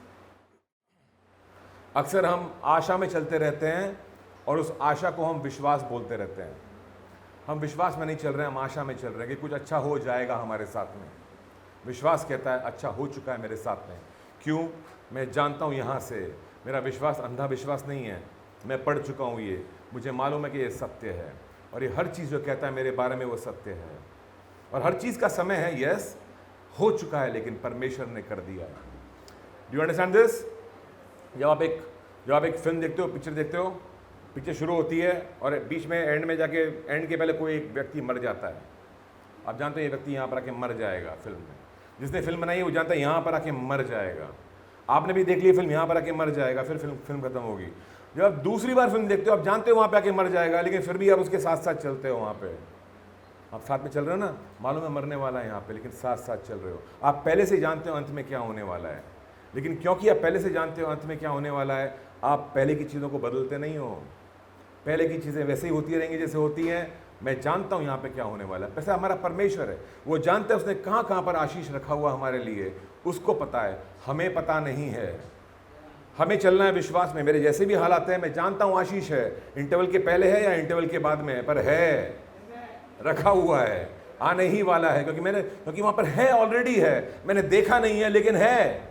अक्सर हम आशा में चलते रहते हैं और उस आशा को हम विश्वास बोलते रहते हैं। हम विश्वास में नहीं चल रहे हैं, हम आशा में चल रहे हैं कि कुछ अच्छा हो जाएगा हमारे साथ में। विश्वास कहता है अच्छा हो चुका है मेरे साथ में। क्यों? मैं जानता हूँ यहाँ से, मेरा विश्वास अंधा विश्वास नहीं है, मैं पढ़ चुका हूँ, ये मुझे मालूम है कि ये सत्य है और ये हर चीज़ जो कहता है मेरे बारे में वो सत्य है और हर चीज़ का समय है। यस, हो चुका है लेकिन परमेश्वर ने कर दिया है। Do you understand this? जब आप एक फिल्म देखते हो, पिक्चर देखते हो, पिक्चर शुरू होती है और बीच में एंड में जाके, एंड के पहले कोई एक व्यक्ति मर जाता है। आप जानते हो ये व्यक्ति यहाँ पर आके मर जाएगा। फिल्म में जिसने फिल्म बनाई है वो जानता है यहाँ पर आके मर जाएगा। आपने भी देख ली फिल्म, यहाँ पर आके मर जाएगा, फिर फिल्म खत्म होगी। जब आप दूसरी बार फिल्म देखते हो आप जानते हो वहाँ पे आके मर जाएगा, लेकिन फिर भी आप उसके साथ साथ चलते हो। वहाँ पे आप साथ में चल रहे हो ना, मालूम है मरने वाला है यहाँ पे, लेकिन साथ साथ चल रहे हो। आप पहले से जानते हो अंत में क्या होने वाला है, लेकिन क्योंकि आप पहले से जानते हो अंत में क्या होने वाला है, आप पहले की चीज़ों को बदलते नहीं हो। पहले की चीज़ें वैसे ही होती रहेंगी जैसे होती हैं। मैं जानता हूँ यहाँ पे क्या होने वाला है। पैसा हमारा परमेश्वर है, वो जानता है उसने कहाँ कहाँ पर आशीष रखा हुआ हमारे लिए, उसको पता है, हमें पता नहीं है। हमें चलना है विश्वास में। मेरे जैसे भी हालात हैं, मैं जानता हूँ आशीष है, इंटरवल के पहले है या इंटरवल के बाद में है, पर है, रखा हुआ है, आने ही वाला है, क्योंकि वहाँ पर है, ऑलरेडी है। मैंने देखा नहीं है लेकिन है।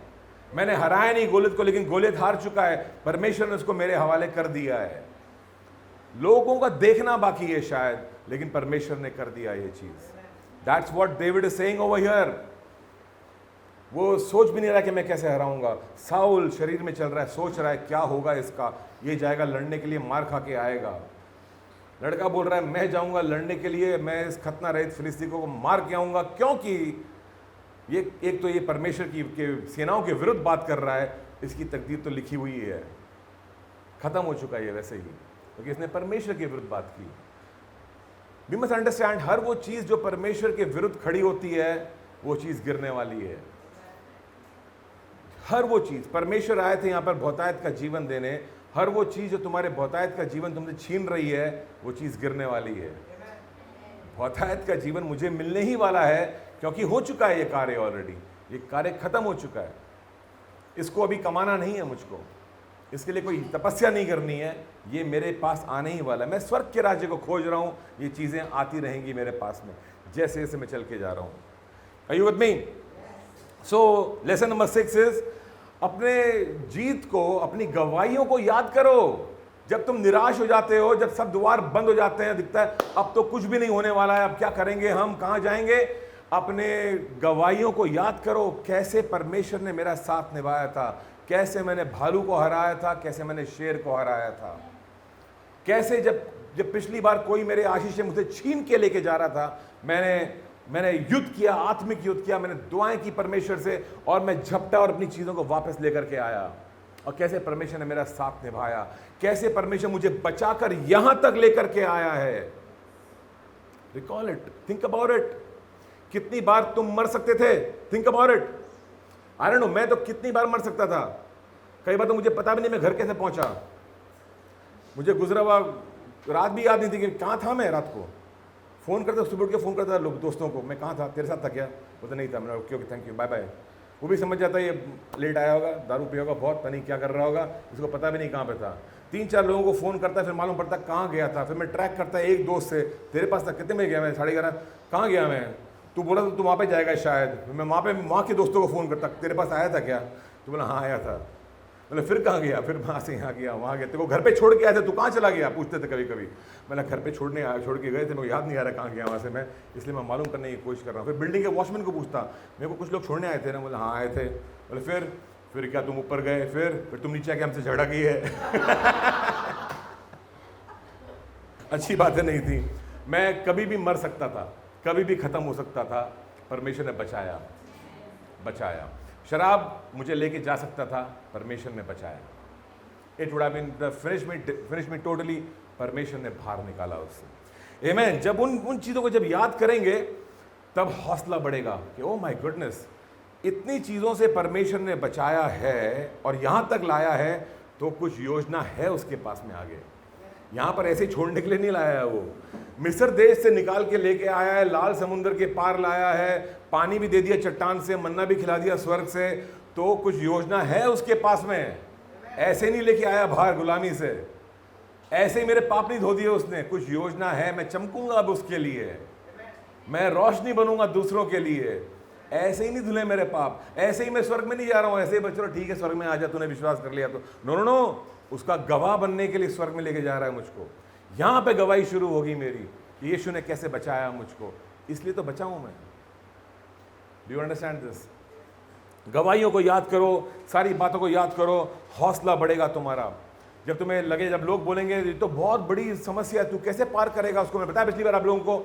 मैंने हराया नहीं गोलियत को, लेकिन गोलियत हार चुका है, परमेश्वर ने उसको मेरे हवाले कर दिया है। लोगों का देखना बाकी है शायद, लेकिन परमेश्वर ने कर दिया ये चीज। That's what David is saying over here. वो सोच भी नहीं रहा कि मैं कैसे हराऊंगा। साउल शरीर में चल रहा है, सोच रहा है क्या होगा इसका, ये जाएगा लड़ने के लिए, मार खा के आएगा। लड़का बोल रहा है मैं जाऊंगा लड़ने के लिए, मैं इस खतना रहित फिलिस्ती को मार के आऊंगा, क्योंकि ये एक तो ये परमेश्वर की सेनाओं के विरुद्ध बात कर रहा है, इसकी तकदीर तो लिखी हुई है, खत्म हो चुका है ये वैसे ही, क्योंकि इसने परमेश्वर के विरुद्ध बात की। वी मस्ट अंडरस्टैंड, हर वो चीज जो परमेश्वर के विरुद्ध खड़ी होती है वो चीज गिरने वाली है। हर वो चीज, परमेश्वर आए थे यहाँ पर बहुतायत का जीवन देने, हर वो चीज जो तुम्हारे बहुतायत का जीवन तुमसे छीन रही है वो चीज गिरने वाली है। बहुतायत का जीवन मुझे मिलने ही वाला है, क्योंकि हो चुका है ये कार्य ऑलरेडी, ये कार्य खत्म हो चुका है। इसको अभी कमाना नहीं है मुझको, इसके लिए कोई तपस्या नहीं करनी है, ये मेरे पास आने ही वाला है। मैं स्वर्ग के राज्य को खोज रहा हूँ, ये चीज़ें आती रहेंगी मेरे पास में जैसे जैसे मैं चल के जा रहा हूँ। Are you with me? So lesson number 6 is, अपने जीत को, अपनी गवाहियों को याद करो। जब तुम निराश हो जाते हो, जब सब द्वार बंद हो जाते हैं, दिखता है अब तो कुछ भी नहीं होने वाला है, अब क्या करेंगे हम, कहाँ जाएंगे, अपने गवाहियों को याद करो। कैसे परमेश्वर ने मेरा साथ निभाया था, कैसे मैंने भालू को हराया था, कैसे मैंने शेर को हराया था, कैसे जब पिछली बार कोई मेरे आशीष से मुझसे छीन के लेके जा रहा था, मैंने युद्ध किया, आत्मिक युद्ध किया, मैंने दुआएं की परमेश्वर से और मैं झपटा और अपनी चीज़ों को वापस लेकर के आया। और कैसे परमेश्वर ने मेरा साथ निभाया, कैसे परमेश्वर मुझे बचाकर यहां तक लेकर के आया है। Recall it, think about it. कितनी बार तुम मर सकते थे, think about it. I don't know, मैं तो कितनी बार मर सकता था। कई बार तो मुझे पता भी नहीं मैं घर कैसे पहुंचा, मुझे गुजरा हुआ रात भी याद नहीं थी कि कहाँ था मैं। रात को फ़ोन करता, सुबह उठ के फ़ोन करता लोग दोस्तों को, मैं कहाँ था, तेरे साथ था क्या, वो तो नहीं था। मैंने okay okay thank you bye bye. वो भी समझ जाता है ये लेट आया होगा, दारू पिया होगा बहुत, पता नहीं क्या कर रहा होगा, इसको पता भी नहीं कहाँ पे था। 3-4 लोगों को फ़ोन करता है, फिर मालूम पड़ता कहाँ गया था। फिर मैं ट्रैक करता एक दोस्त से, तेरे पास था, कितने में गया मैं, 11:30, कहाँ गया मैं, तू बोला तो तू वहाँ पे जाएगा शायद। मैं वहाँ के दोस्तों को फ़ोन करता, तेरे पास आया था क्या, तो बोला हाँ आया था। मतलब फिर कहाँ गया, फिर वहाँ से यहाँ गया, वहाँ गया, तेरे को घर पे छोड़ के आया था, तू कहाँ चला गया, पूछते थे कभी कभी। मैंने घर पे छोड़ के गए थे, मेरे को याद नहीं आ रहा कहाँ गया वहाँ से मैं, इसलिए मैं मालूम करने की कोशिश कर रहा हूँ। फिर बिल्डिंग के वॉचमैन को पूछता, मेरे को कुछ लोग छोड़ने आए थे ना, बोला हाँ आए थे। बोले फिर क्या तुम ऊपर गए, फिर तुम नीचे आके हमसे झगड़ा की है। अच्छी बातें नहीं थी। मैं कभी भी मर सकता था, कभी भी खत्म हो सकता था, परमेश्वर ने बचाया। शराब मुझे लेके जा सकता था, परमेश्वर ने बचाया। It would have been finish me totally, परमेश्वर ने बाहर निकाला उससे। आमेन। जब उन चीज़ों को जब याद करेंगे तब हौसला बढ़ेगा कि ओ माय गुडनेस, इतनी चीज़ों से परमेश्वर ने बचाया है और यहाँ तक लाया है, तो कुछ योजना है उसके पास में आगे। यहाँ पर ऐसे छोड़ने के लिए नहीं लाया है वो। मिस्र देश से निकाल के लेके आया है, लाल समुद्र के पार लाया है, पानी भी दे दिया चट्टान से, मन्ना भी खिला दिया स्वर्ग से, तो कुछ योजना है उसके पास में। ऐसे नहीं लेके आया बाहर गुलामी से, ऐसे ही मेरे पाप नहीं धो दिए उसने। कुछ योजना है, मैं चमकूंगा अब उसके लिए, मैं रोशनी बनूंगा दूसरों के लिए। ऐसे ही नहीं धुले मेरे पाप, ऐसे ही मैं स्वर्ग में नहीं जा रहा हूं, ऐसे ही बच्चों ठीक है स्वर्ग में आ जा, तूने विश्वास कर लिया तो। नो नो नो, उसका गवाह बनने के लिए स्वर्ग में लेके जा रहा है मुझको। यहां पे गवाही शुरू होगी मेरी, यीशु ने कैसे बचाया मुझको, इसलिए तो बचा हूं मैं। Do you understand this? गवाहियों को याद करो, सारी बातों को याद करो, हौसला बढ़ेगा तुम्हारा। जब तुम्हें लगे, जब लोग बोलेंगे ये तो बहुत बड़ी समस्या है, तू कैसे पार करेगा उसको। मैं बताया पिछली बार आप लोगों को,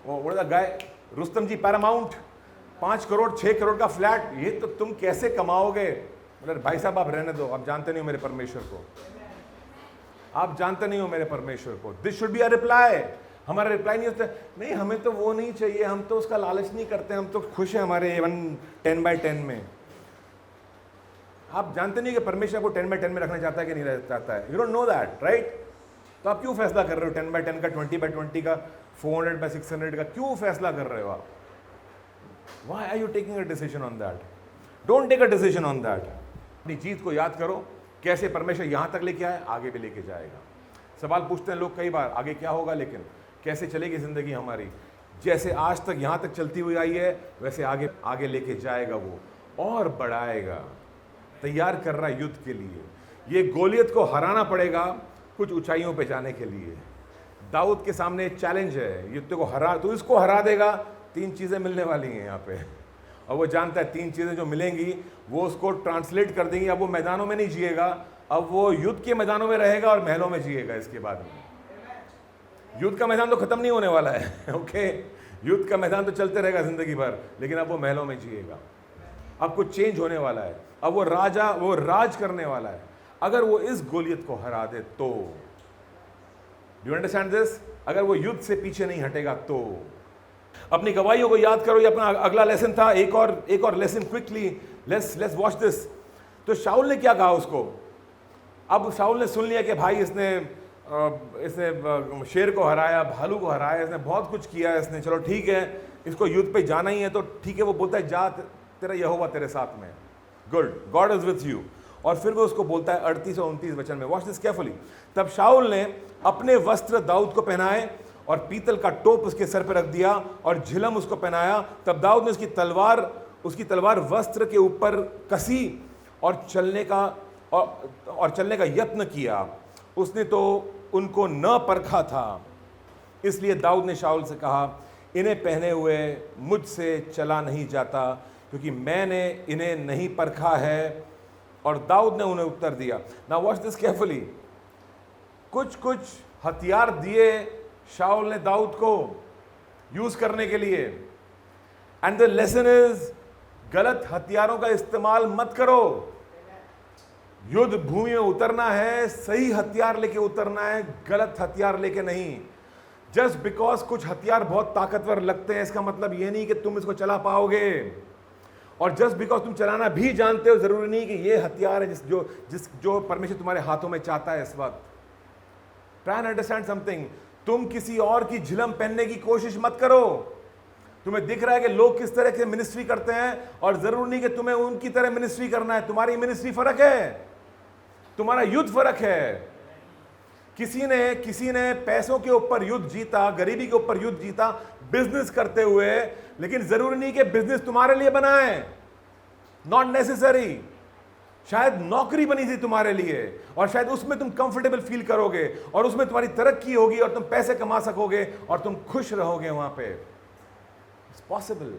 वो गाय रुस्तम जी पैरामाउंट 5 करोड़ 6 करोड़ का फ्लैट, ये तो तुम कैसे कमाओगे? मतलब भाई साहब आप रहने दो, आप जानते नहीं हो मेरे परमेश्वर को, आप जानते नहीं हो मेरे परमेश्वर को। This should be a reply. हमारा रिप्लाई नहीं होता नहीं हमें तो वो नहीं चाहिए, हम तो उसका लालच नहीं करते, हम तो खुश हैं हमारे 10x10 में। आप जानते नहीं कि परमेश्वर को 10x10 में रखना चाहता है कि नहीं चाहता है। You don't know that, right? तो आप क्यों फैसला कर रहे हो 10x10 का, 20x20 का, 400x600 का क्यों फैसला कर रहे हो आप? Why are you taking a decision on that? Don't take a decision on that. अपनी जीत को याद करो, कैसे परमेश्वर यहाँ तक लेके आए, आगे भी लेके जाएगा। सवाल पूछते हैं लोग कई बार, आगे क्या होगा, लेकिन कैसे चलेगी ज़िंदगी हमारी? जैसे आज तक यहाँ तक चलती हुई आई है, वैसे आगे आगे लेके जाएगा वो, और बढ़ाएगा। तैयार कर रहा है युद्ध के लिए। ये गोलियत को हराना पड़ेगा कुछ ऊंचाइयों पे जाने के लिए। दाऊद के सामने एक चैलेंज है, युद्ध को हरा, तो इसको हरा देगा, 3 चीज़ें मिलने वाली हैं यहाँ पे, और वो जानता है 3 चीज़ें जो मिलेंगी वो उसको ट्रांसलेट कर देंगी। अब वो मैदानों में नहीं जिएगा, अब वो युद्ध के मैदानों में रहेगा और महलों में जिएगा। इसके बाद में युद्ध का मैदान तो खत्म नहीं होने वाला है, ओके? युद्ध का मैदान तो चलते रहेगा जिंदगी भर, लेकिन अब वो महलों में जिएगा। अब कुछ चेंज होने वाला है, अब वो राज करने वाला है, अगर वो इस गोलियत को हरा दे तो। Do you understand this? अगर वो युद्ध से पीछे नहीं हटेगा तो। अपनी गवाहियों को याद करो, ये अपना अगला लेसन था। एक और lesson quickly, let's watch this. तो शाऊल ने क्या कहा उसको? अब शाऊल ने सुन लिया कि भाई इसने शेर को हराया, भालू को हराया, इसने बहुत कुछ किया है इसने, चलो ठीक है इसको युद्ध पे जाना ही है तो ठीक है। वो बोलता है जा, तेरा यहोवा तेरे साथ में, good, God is with you. और फिर वो उसको बोलता है 38 और 29 वचन में, वॉच दिस केयरफुली। तब शाऊल ने अपने वस्त्र दाऊद को पहनाए और पीतल का टोप उसके सर पर रख दिया और झिलम उसको पहनाया। तब दाऊद ने उसकी तलवार वस्त्र के ऊपर कसी और चलने का यत्न किया। उसने तो उनको न परखा था, इसलिए दाऊद ने शाऊल से कहा, इन्हें पहने हुए मुझसे चला नहीं जाता, क्योंकि मैंने इन्हें नहीं परखा है। और दाऊद ने उन्हें उत्तर दिया। Now watch this carefully. कुछ हथियार दिए शाऊल ने दाऊद को यूज करने के लिए, एंड द लेसन इज, गलत हथियारों का इस्तेमाल मत करो। युद्ध भूमि में उतरना है, सही हथियार लेके उतरना है, गलत हथियार लेके नहीं। जस्ट बिकॉज कुछ हथियार बहुत ताकतवर लगते हैं, इसका मतलब यह नहीं कि तुम इसको चला पाओगे। और जस्ट बिकॉज तुम चलाना भी जानते हो, जरूरी नहीं कि ये हथियार है जो परमेश्वर तुम्हारे हाथों में चाहता है इस वक्त। Try and understand something. तुम किसी और की झिलम पहनने की कोशिश मत करो। तुम्हें दिख रहा है कि लोग किस तरह से मिनिस्ट्री करते हैं, और जरूर नहीं कि तुम्हें उनकी तरह मिनिस्ट्री करना है। तुम्हारी मिनिस्ट्री फर्क है, तुम्हारा युद्ध फर्क है। किसी ने पैसों के ऊपर युद्ध जीता, गरीबी के ऊपर युद्ध जीता, बिजनेस करते हुए, लेकिन जरूरी नहीं कि बिजनेस तुम्हारे लिए बना है, नॉट नेसेसरी। शायद नौकरी बनी थी तुम्हारे लिए, और शायद उसमें तुम कंफर्टेबल फील करोगे, और उसमें तुम्हारी तरक्की होगी, और तुम पैसे कमा सकोगे, और तुम खुश रहोगे वहां पे। It's possible.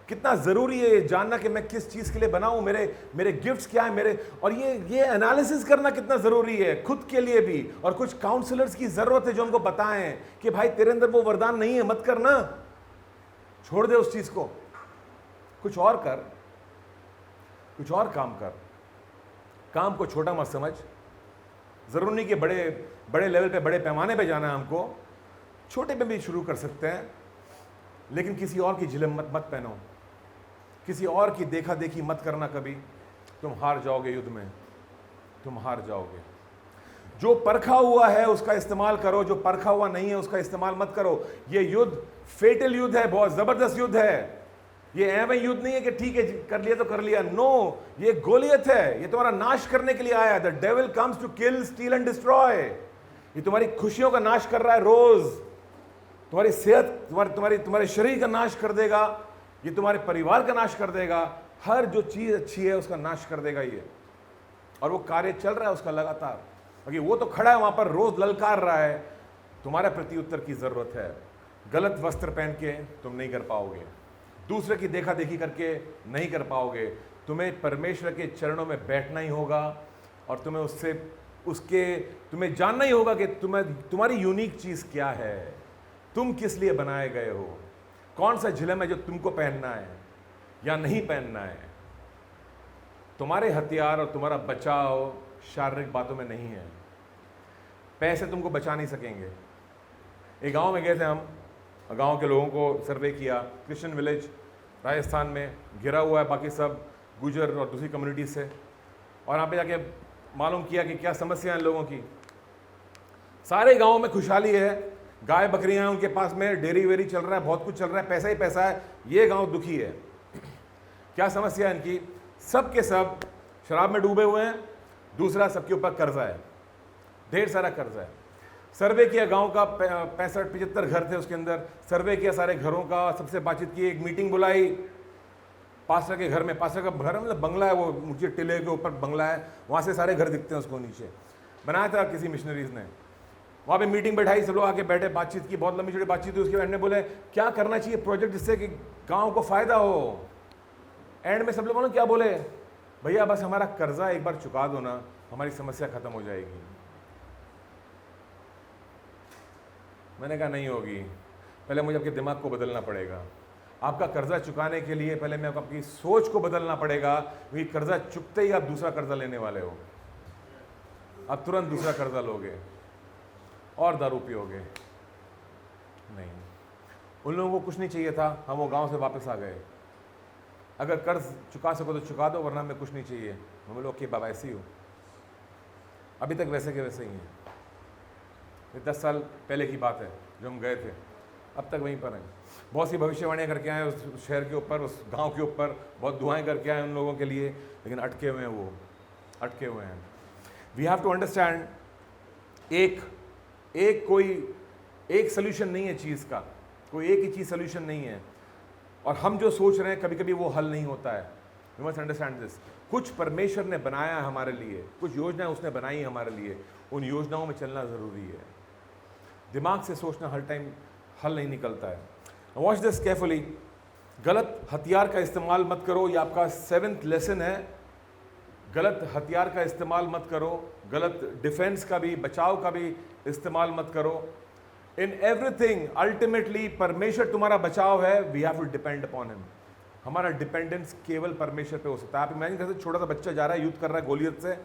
कितना जरूरी है ये जानना कि मैं किस चीज के लिए बना हूं, मेरे गिफ्ट्स क्या है मेरे, और ये एनालिसिस करना कितना जरूरी है खुद के लिए भी। और कुछ काउंसलर्स की जरूरत है जो हमको बताएं कि भाई तेरे अंदर वो वरदान नहीं है, मत करना, छोड़ दे उस चीज को, कुछ और कर, कुछ और काम कर। काम को छोटा मत समझ, ज़रूरी नहीं कि बड़े बड़े लेवल पे, बड़े पैमाने पे जाना है हमको, छोटे पे भी शुरू कर सकते हैं। लेकिन किसी और की झिलम मत पहनो, किसी और की देखा देखी मत करना कभी, तुम हार जाओगे युद्ध में, तुम हार जाओगे। जो परखा हुआ है उसका इस्तेमाल करो, जो परखा हुआ नहीं है उसका इस्तेमाल मत करो। ये युद्ध फेटल युद्ध है, बहुत जबरदस्त युद्ध है। ये एवं युद्ध नहीं है कि ठीक है कर लिया तो कर लिया, नो, ये गोलियत है, ये तुम्हारा नाश करने के लिए आया। The devil comes to kill, steal and destroy. ये तुम्हारी खुशियों का नाश कर रहा है रोज, तुम्हारी सेहत, तुम्हारे शरीर का नाश कर देगा, ये तुम्हारे परिवार का नाश कर देगा, हर जो चीज अच्छी है उसका नाश कर देगा ये। और वो कार्य चल रहा है उसका लगातार, क्योंकि वो तो खड़ा है वहां पर, रोज ललकार रहा है। तुम्हारा प्रति उत्तर की जरूरत है। गलत वस्त्र पहन के तुम नहीं कर पाओगे, दूसरे की देखा देखी करके नहीं कर पाओगे। तुम्हें परमेश्वर के चरणों में बैठना ही होगा और तुम्हें जानना ही होगा कि तुम्हारी यूनिक चीज क्या है, तुम किस लिए बनाए गए हो, कौन सा झिलम है जो तुमको पहनना है या नहीं पहनना है। तुम्हारे हथियार और तुम्हारा बचाव शारीरिक बातों में नहीं है। पैसे तुमको बचा नहीं सकेंगे। एक गांव में गए थे हम, गांव के लोगों को सर्वे किया, क्रिश्चियन विलेज राजस्थान में, घिरा हुआ है बाकी सब गुजर और दूसरी कम्युनिटी से, और यहाँ पे जाके मालूम किया कि क्या समस्या है लोगों की। सारे गांव में खुशहाली है, गाय बकरियां हैं उनके पास में, डेयरी वेरी चल रहा है, बहुत कुछ चल रहा है, पैसा ही पैसा है। ये गांव दुखी है। क्या समस्या है इनकी? सब के सब शराब में डूबे हुए हैं, दूसरा सबके ऊपर कर्जा है, ढेर सारा कर्जा है। सर्वे किया गांव का, 65-75 घर थे उसके अंदर, सर्वे किया सारे घरों का, सबसे बातचीत की, एक मीटिंग बुलाई पास्टर के घर में। पास्टर का घर मतलब बंगला है, वो ऊंचे टिले के ऊपर बंगला है, वहाँ से सारे घर दिखते हैं उसको नीचे, बनाया था किसी मिशनरीज ने। वहाँ पे मीटिंग बैठाई, सब लोग आके बैठे, बातचीत की, बहुत लंबी छोटी बातचीत हुई। उसके बाद ने बोले क्या करना चाहिए प्रोजेक्ट जिससे कि गाँव को फायदा हो। एंड में सब लोग बोलो क्या बोले, भैया बस हमारा कर्जा एक बार चुका दो ना, हमारी समस्या खत्म हो जाएगी। मैंने कहा नहीं होगी, पहले मुझे आपके दिमाग को बदलना पड़ेगा। आपका कर्जा चुकाने के लिए पहले मैं आपकी सोच को बदलना पड़ेगा, क्योंकि कर्जा चुकते ही आप दूसरा कर्जा लेने वाले हो। आप तुरंत दूसरा कर्जा लोगे और दारू पियोगे। नहीं, उन लोगों को कुछ नहीं चाहिए था, हम वो गांव से वापस आ गए। अगर कर्ज चुका सको तो चुका दो, वरना मैं कुछ नहीं चाहिए। हम लोग कि बाबा ऐसी हो, अभी तक वैसे के वैसे ही हैं। ये 10 साल पहले की बात है जो हम गए थे, अब तक वहीं पर हैं। बहुत सी भविष्यवाणियाँ करके आए उस शहर के ऊपर, उस गांव के ऊपर, बहुत दुआएं करके आए उन लोगों के लिए, लेकिन अटके हुए हैं, वो अटके हुए हैं। वी हैव टू अंडरस्टैंड, एक सोल्यूशन नहीं है चीज़ का, कोई एक ही चीज़ सोल्यूशन नहीं है। और हम जो सोच रहे हैं कभी कभी वो हल नहीं होता है। You must understand this. कुछ परमेश्वर ने बनाया है हमारे लिए, कुछ योजनाएं उसने बनाई है हमारे लिए, उन योजनाओं में चलना ज़रूरी है। दिमाग से सोचना हर टाइम हल नहीं निकलता है। Watch this carefully. गलत हथियार का इस्तेमाल मत करो, ये आपका 7th लेसन है। गलत हथियार का इस्तेमाल मत करो, गलत डिफेंस का भी, बचाव का भी इस्तेमाल मत करो। इन एवरीथिंग अल्टीमेटली परमेश्वर तुम्हारा बचाव है। We have to depend upon him. हमारा डिपेंडेंस केवल परमेश्वर पे हो सकता है। आप इमेजिन कर सकते, छोटा सा बच्चा जा रहा है, युद्ध कर रहा है गोलियत से,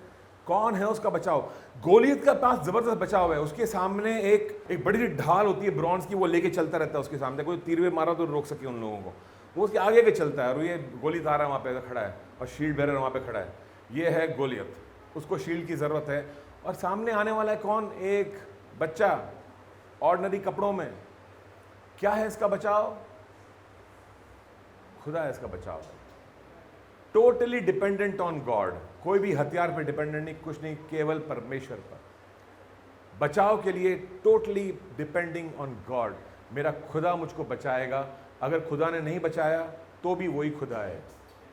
कौन है उसका बचाव? गोलियत का पास जबरदस्त बचाव है। उसके सामने एक बड़ी सी ढाल होती है ब्रॉन्ज की, वो लेके चलता रहता है उसके सामने। कोई तीर भी मारा तो रोक सके उन लोगों को, वो उसके आगे के चलता है। और ये गोली तारा वहाँ पे खड़ा है और शील्ड बेरर वहाँ पे खड़ा है, ये है गोलियत। उसको शील्ड की जरूरत है। और सामने आने वाला है कौन? एक बच्चा ऑर्डिनरी कपड़ों में। क्या है इसका बचाव? खुदा है इसका बचाव। Totally dependent on God. कोई भी हथियार पर डिपेंडेंट नहीं, कुछ नहीं, केवल परमेश्वर पर। बचाव के लिए टोटली डिपेंडिंग ऑन गॉड। मेरा खुदा मुझको बचाएगा। अगर खुदा ने नहीं बचाया तो भी वही खुदा है।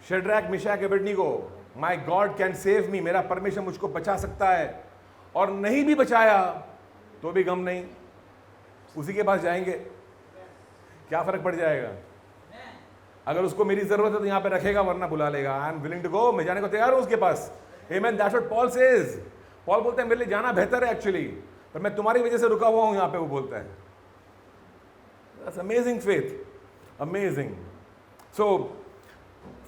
Shadrach, Meshach, Abednego, my God can save me. मेरा परमेश्वर मुझको बचा सकता है। और नहीं भी बचाया तो भी गम नहीं, उसी के पास जाएंगे, क्या फर्क पड़ जाएगा? अगर उसको मेरी जरूरत है तो यहां पे रखेगा, वरना बुला लेगा। I am willing to go, मैं जाने को तैयार हूं उसके पास। Amen, that's what Paul says. Paul बोलते हैं मेरे लिए जाना बेहतर है एक्चुअली, पर मैं तुम्हारी वजह से रुका हुआ हूं यहां पे, वो बोलता है। That's amazing faith, amazing. So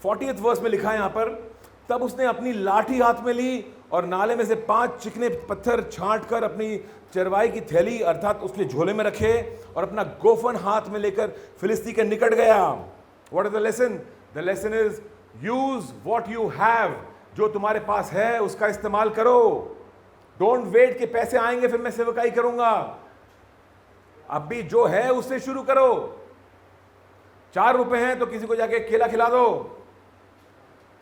40th verse में लिखा है यहां पर, तब उसने अपनी लाठी हाथ में ली और नाले में से 5 चिकने पत्थर छांट कर अपनी चरवाई की थैली अर्थात उसके झोले में रखे और अपना गोफन हाथ में लेकर फिलिस्ती के निकट गया। What is the lesson? The lesson is use what you have. जो तुम्हारे पास है उसका इस्तेमाल करो। डोंट वेट कि पैसे आएंगे फिर मैं सेवकाई करूंगा। अभी जो है उससे शुरू करो। 4 रुपए हैं तो किसी को जाके केला खिला दो,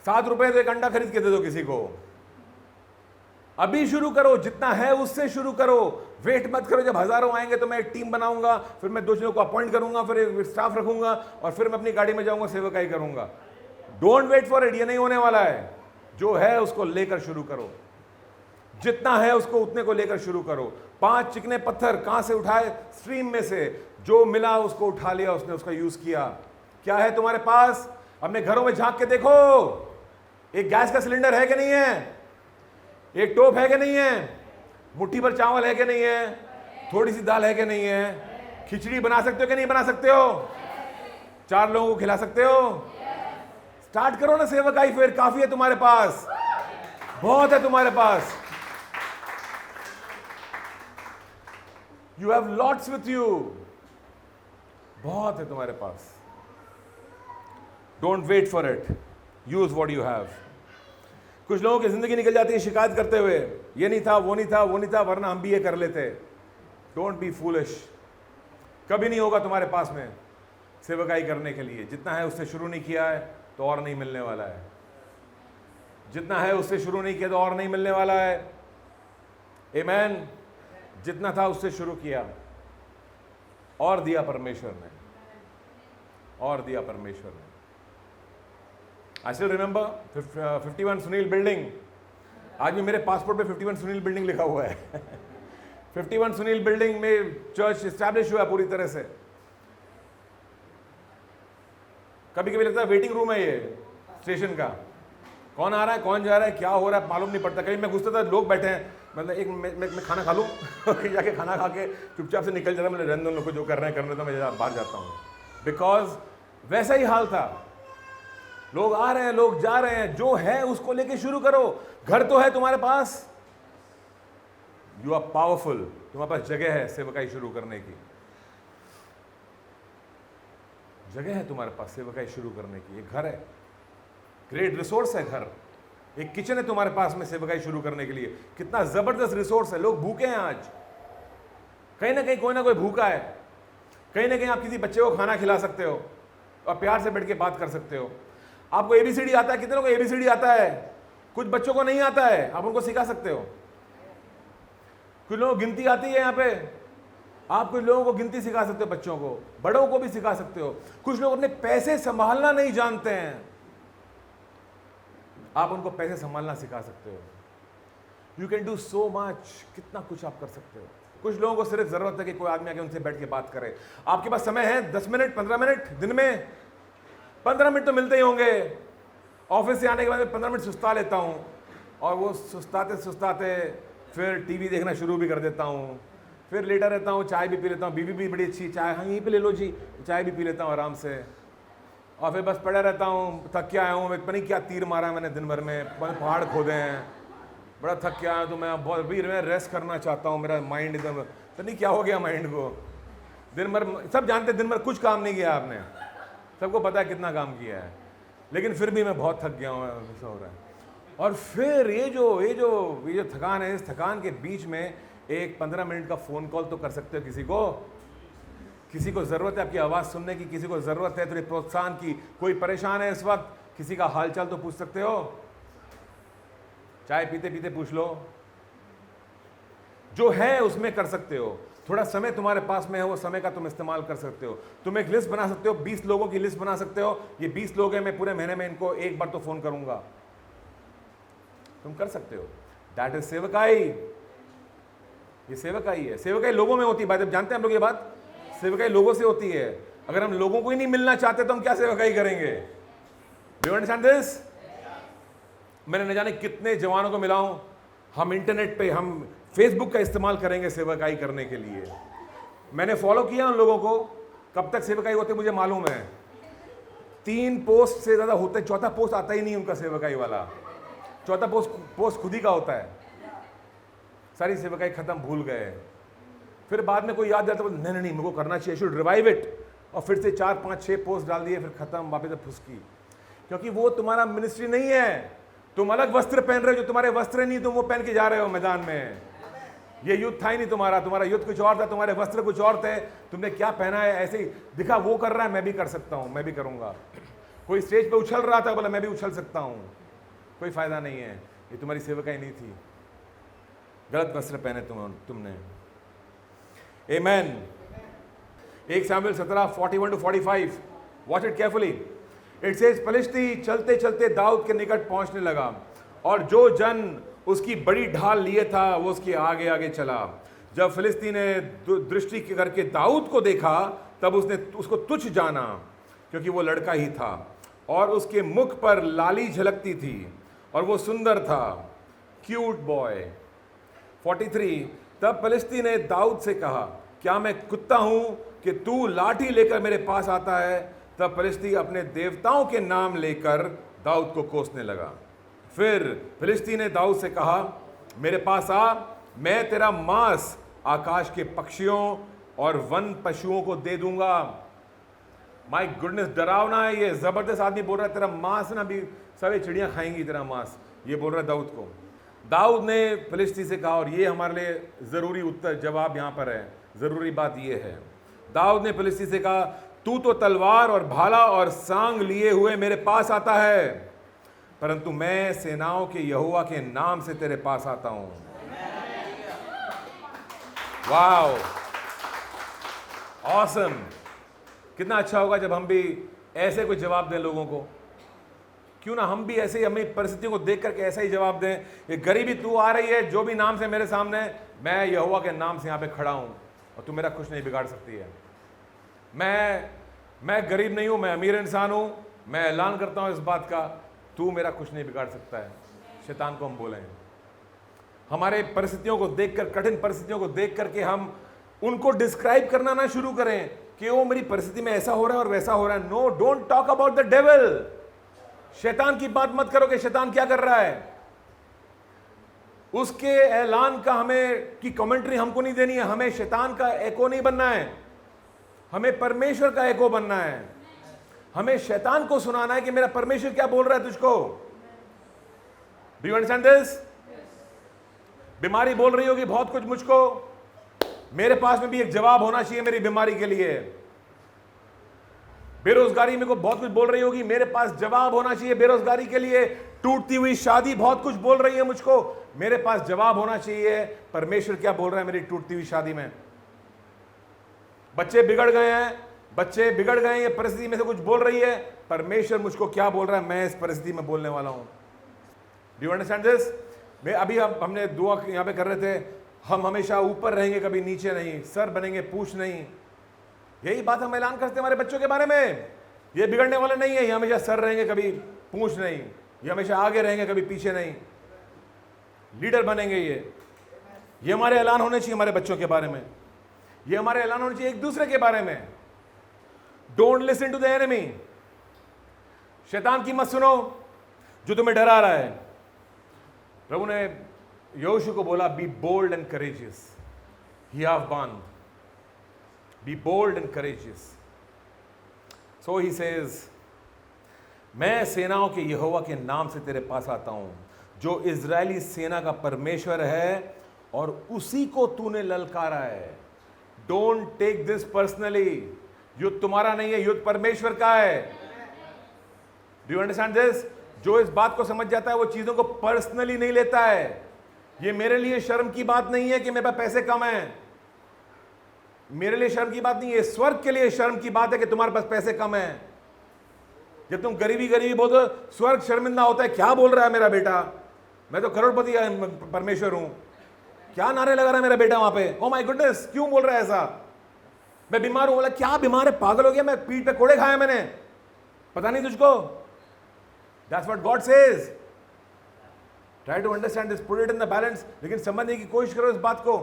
7 रुपए तो एक अंडा खरीद के दे दो किसी को। अभी शुरू करो, जितना है उससे शुरू करो। वेट मत करो जब हजारों आएंगे तो मैं एक टीम बनाऊंगा, फिर मैं 2 जनों को अपॉइंट करूंगा, फिर एक स्टाफ रखूंगा और फिर मैं अपनी गाड़ी में जाऊंगा सेवकाई करूंगा। डोंट वेट फॉर इट, ये नहीं होने वाला है। जो है उसको लेकर शुरू करो। जितना है उसको उतने को लेकर शुरू करो। 5 चिकने पत्थर कहां से उठाए? स्ट्रीम में से। जो मिला उसको उठा लिया, उसने उसका यूज किया। क्या है तुम्हारे पास? अपने घरों में झांक के देखो। एक गैस का सिलेंडर है कि नहीं है? एक टोप है कि नहीं है? मुट्ठी भर चावल है कि नहीं है? थोड़ी सी दाल है कि नहीं है? खिचड़ी बना सकते हो कि नहीं बना सकते हो? 4 लोगों को खिला सकते हो? स्टार्ट करो ना सेवकाई, फिर काफी है तुम्हारे पास, बहुत है तुम्हारे पास। You have lots with you, बहुत है तुम्हारे पास। Don't wait for it, use what you have. कुछ लोगों की जिंदगी निकल जाती है शिकायत करते हुए, ये नहीं था, वो नहीं था, वो नहीं था, वरना हम भी ये कर लेते। Don't be foolish. कभी नहीं होगा तुम्हारे पास में सेवकाई करने के लिए। जितना है उससे शुरू नहीं किया है तो और नहीं मिलने वाला है। जितना है उससे शुरू नहीं किया तो और नहीं मिलने वाला है। आमीन। जितना था उससे शुरू किया और दिया परमेश्वर ने, और दिया परमेश्वर ने। I still remember 51 Sunil building. आज भी मेरे पासपोर्ट पे 51 सुनील बिल्डिंग लिखा हुआ है। 51 सुनील बिल्डिंग में चर्च एस्टैब्लिश हुआ पूरी तरह से। कभी कभी लगता है वेटिंग रूम है ये स्टेशन का, कौन आ रहा है कौन जा रहा है क्या हो रहा है मालूम नहीं पड़ता। कहीं मैं घुसता था लोग बैठे हैं, मतलब एक मैं खाना खा लूँ फिर जाके खाना खा के चुपचाप से निकल जाता। मतलब रहने दो, लोग को जो कर रहे हैं करने तो मैं बाहर जाता हूँ। बिकॉज वैसा ही हाल था। लोग आ रहे हैं, लोग जा रहे हैं। जो है उसको लेके शुरू करो। घर तो है तुम्हारे पास, यू आर पावरफुल, तुम्हारे पास जगह है सेवकाई शुरू करने की। जगह है तुम्हारे पास सेवकाई शुरू करने की। एक घर है, ग्रेट रिसोर्स है घर। एक किचन है तुम्हारे पास में सेवकाई शुरू करने के लिए। कितना जबरदस्त रिसोर्स है। लोग भूखे हैं आज, कहीं ना कहीं कोई ना कोई भूखा है। कहीं ना कहीं आप किसी बच्चे को खाना खिला सकते हो और प्यार से बैठ के बात कर सकते हो। आपको एबीसीडी आता है? कितने लोगों को एबीसीडी आता है? कुछ बच्चों को नहीं आता है, आप उनको सिखा सकते हो। कुछ लोगों को गिनती आती है यहाँ पे, आप कुछ लोगों को गिनती सिखा सकते हो, बच्चों को, बड़ों को भी सिखा सकते हो। कुछ लोग अपने पैसे संभालना नहीं जानते हैं, आप उनको पैसे संभालना सिखा सकते हो। You can do so much, कितना कुछ आप कर सकते हो। कुछ लोगों को सिर्फ जरूरत है कि कोई आदमी आके उनसे बैठ के बात करे। आपके पास समय है 10 मिनट 15 मिनट, दिन में 15 मिनट तो मिलते ही होंगे। ऑफिस से आने के बाद मैं 15 मिनट सुस्ता लेता हूँ और वो सुस्ताते सुस्ताते फिर टीवी देखना शुरू भी कर देता हूँ। फिर लेटा रहता हूँ, चाय भी पी लेता हूँ। बीवी भी बड़ी अच्छी चाय, हाँ यहीं पे ले लो जी, चाय भी पी लेता हूँ आराम से। और फिर बस पड़ा रहता हूँ, थक के आया हूँ। मैं पता नहीं क्या तीर मारा है मैंने दिन भर में, पहाड़ खोदे हैं, बड़ा थक के आया हूँ। तो मैं बहुत भी मैं रेस्ट करना चाहता हूँ। मेरा माइंड एकदम पता नहीं क्या हो गया माइंड को। दिन भर सब जानते हैं दिन भर कुछ काम नहीं किया आपने, सबको पता है कितना काम किया है, लेकिन फिर भी मैं बहुत थक गया हूँ, ऐसा हो रहा है। और फिर ये जो थकान है, इस थकान के बीच में एक 15 मिनट का फ़ोन कॉल तो कर सकते हो किसी को। किसी को ज़रूरत है आपकी आवाज़ सुनने की, किसी को ज़रूरत है थोड़ी प्रोत्साहन की, कोई परेशान है इस वक्त, किसी का हालचाल तो पूछ सकते हो। चाय पीते पीते पूछ लो। जो है उसमें कर सकते हो। थोड़ा समय तुम्हारे पास में है, वो समय का तुम इस्तेमाल कर सकते हो। तुम एक लिस्ट बना सकते हो, 20 लोगों की लिस्ट बना सकते हो। ये 20 लोग हैं, मैं पूरे महीने में इनको एक बार तो फ़ोन करूंगा। तुम कर सकते हो। दैट इज सेवकाई। ये सेवकाई है। सेवकाई लोगों में होती है। बात जानते हैं हम लोग ये बात, सेवकाई लोगों से होती है। अगर हम लोगों को ही नहीं मिलना चाहते तो हम क्या सेवकाई करेंगे? Do you understand this? मैंने न जाने कितने जवानों को मिला हूं। हम इंटरनेट पे, हम फेसबुक का इस्तेमाल करेंगे सेवकाई करने के लिए। मैंने फॉलो किया उन लोगों को। कब तक सेवकाई होते मुझे मालूम है। 3 पोस्ट से ज़्यादा होते, 4था पोस्ट आता ही नहीं उनका सेवकाई वाला। चौथा पोस्ट खुद ही का होता है, सारी सेवकाई खत्म, भूल गए। फिर बाद में कोई याद दिलाता, बोले नहीं मेरे को करना चाहिए, शुड रिवाइव इट, और फिर से 4 5 6 पोस्ट डाल दिए, फिर खत्म, वापस से फुसकी। क्योंकि वो तुम्हारा मिनिस्ट्री नहीं है। तुम अलग वस्त्र पहन रहे हो, जो तुम्हारे वस्त्र नहीं, तुम वो पहन के जा रहे हो मैदान में। ये युद्ध था ही नहीं तुम्हारा युद्ध कुछ और था, तुम्हारे वस्त्र कुछ और थे, तुमने क्या पहना है ऐसे ही दिखा, वो कर रहा है मैं भी कर सकता हूं, मैं भी करूंगा। कोई स्टेज पे उछल रहा था, बोला मैं भी उछल सकता हूं, कोई फायदा नहीं है। ये तुम्हारी सेवकाई नहीं थी, गलत वस्त्र पहने तुमने। आमेन। 1 शमूएल 17:41-45, watch it carefully. It says, फलिश्ती चलते चलते दाऊद के निकट पहुंचने लगा, और जो जन उसकी बड़ी ढाल लिए था वो उसके आगे आगे चला। जब फिलिस्ती ने दृष्टि करके दाऊद को देखा, तब उसने उसको तुच्छ जाना, क्योंकि वो लड़का ही था, और उसके मुख पर लाली झलकती थी, और वो सुंदर था, क्यूट बॉय। 43, तब फिलिस्ती ने दाऊद से कहा, क्या मैं कुत्ता हूं कि तू लाठी लेकर मेरे पास आता है? तब फिलिस्ती अपने देवताओं के नाम लेकर दाऊद को कोसने लगा। फिर फिलिस्ती ने दाऊद से कहा, मेरे पास आ, मैं तेरा मांस आकाश के पक्षियों और वन पशुओं को दे दूंगा। माय गुडनेस, डरावना है ये, जबरदस्त आदमी बोल रहा है, तेरा मांस ना भी सारी चिड़ियां खाएंगी तेरा मांस, ये बोल रहा है दाऊद को। दाऊद ने फिलिस्ती से कहा, और ये हमारे लिए जरूरी उत्तर जवाब यहां पर है, जरूरी बात ये है। दाऊद ने फिलिस्ती से कहा, तू तो तलवार और भाला और सांग लिए हुए मेरे पास आता है, परंतु मैं सेनाओं के यहोवा के नाम से तेरे पास आता हूं। Wow, awesome. कितना अच्छा होगा जब हम भी ऐसे कोई जवाब दें लोगों को। क्यों ना हम भी ऐसे ही अपनी परिस्थितियों को देख करके ऐसा ही जवाब दें, ये गरीबी तू आ रही है जो भी नाम से मेरे सामने, मैं यहोवा के नाम से यहां पे खड़ा हूं, और तू मेरा कुछ नहीं बिगाड़ सकती है। मैं गरीब नहीं हूं, मैं अमीर इंसान हूं, मैं ऐलान करता हूं इस बात का, तू मेरा कुछ नहीं बिगाड़ सकता है। शैतान को हम बोलें, हमारे परिस्थितियों को देखकर, कठिन परिस्थितियों को देख करके हम उनको डिस्क्राइब करना ना शुरू करें कि वो मेरी परिस्थिति में ऐसा हो रहा है और वैसा हो रहा है। No, don't talk about the devil. शैतान की बात मत करो कि शैतान क्या कर रहा है। उसके ऐलान का हमें की कमेंट्री हमको नहीं देनी है। हमें शैतान का एको नहीं बनना है, हमें परमेश्वर का एको बनना है। हमें शैतान को सुनाना है कि मेरा परमेश्वर क्या बोल रहा है तुझको। Do you understand this? बीमारी बोल रही होगी बहुत कुछ मुझको, मेरे पास में भी एक जवाब होना चाहिए मेरी बीमारी के लिए। बेरोजगारी मेरे को बहुत कुछ बोल रही होगी, मेरे पास जवाब होना चाहिए बेरोजगारी के लिए। टूटती हुई शादी बहुत कुछ बोल रही है मुझको, मेरे पास जवाब होना चाहिए परमेश्वर क्या बोल रहा है मेरी टूटती हुई शादी में। बच्चे बिगड़ गए हैं, ये परिस्थिति में से कुछ बोल रही है, परमेश्वर मुझको क्या बोल रहा है, मैं इस परिस्थिति में बोलने वाला हूं। Do you understand this? मैं अभी हमने दुआ यहां पे कर रहे थे, हम हमेशा ऊपर रहेंगे कभी नीचे नहीं, सर बनेंगे पूछ नहीं। यही बात हम ऐलान करते हैं हमारे बच्चों के बारे में। ये बिगड़ने वाले नहीं है, ये हमेशा सर रहेंगे कभी पूछ नहीं, ये हमेशा आगे रहेंगे कभी पीछे नहीं, लीडर बनेंगे। ये हमारे ऐलान होने चाहिए हमारे बच्चों के बारे में, ये हमारे ऐलान होने चाहिए एक दूसरे के बारे में। Don't listen to the enemy. शैतान की मत सुनो जो तुम्हें डरा रहा है। प्रभु ने यहोशू को बोला, be bold and courageous, he have gone, be bold and courageous. So he says, मैं सेनाओं के यहोवा के नाम से तेरे पास आता हूं, जो इजरायली सेना का परमेश्वर है, और उसी को तूने ललकारा है। Don't take this personally. युद्ध तुम्हारा नहीं है, युद्ध परमेश्वर का है। Do you understand this? जो इस बात को समझ जाता है वो चीजों को पर्सनली नहीं लेता है। ये मेरे लिए शर्म की बात नहीं है कि मेरे पास पैसे कम हैं, मेरे लिए शर्म की बात नहीं है, स्वर्ग के लिए शर्म की बात है कि तुम्हारे पास पैसे कम हैं। जब तुम गरीबी बोलते, स्वर्ग शर्मिंदा होता है, क्या बोल रहा है मेरा बेटा, मैं तो करोड़पति परमेश्वर हूं, क्या नारे लगा रहा है मेरा बेटा वहां पे। ओ माय गुडनेस, क्यों बोल रहा है ऐसा? मैं बीमार हूं, बोला क्या बीमार है, पागल हो गया, मैं पीठ पे कोड़े खाए मैंने, पता नहीं तुझको। That's what God says. Try to understand this, put it in the balance. लेकिन समझने की कोशिश करो इस बात को।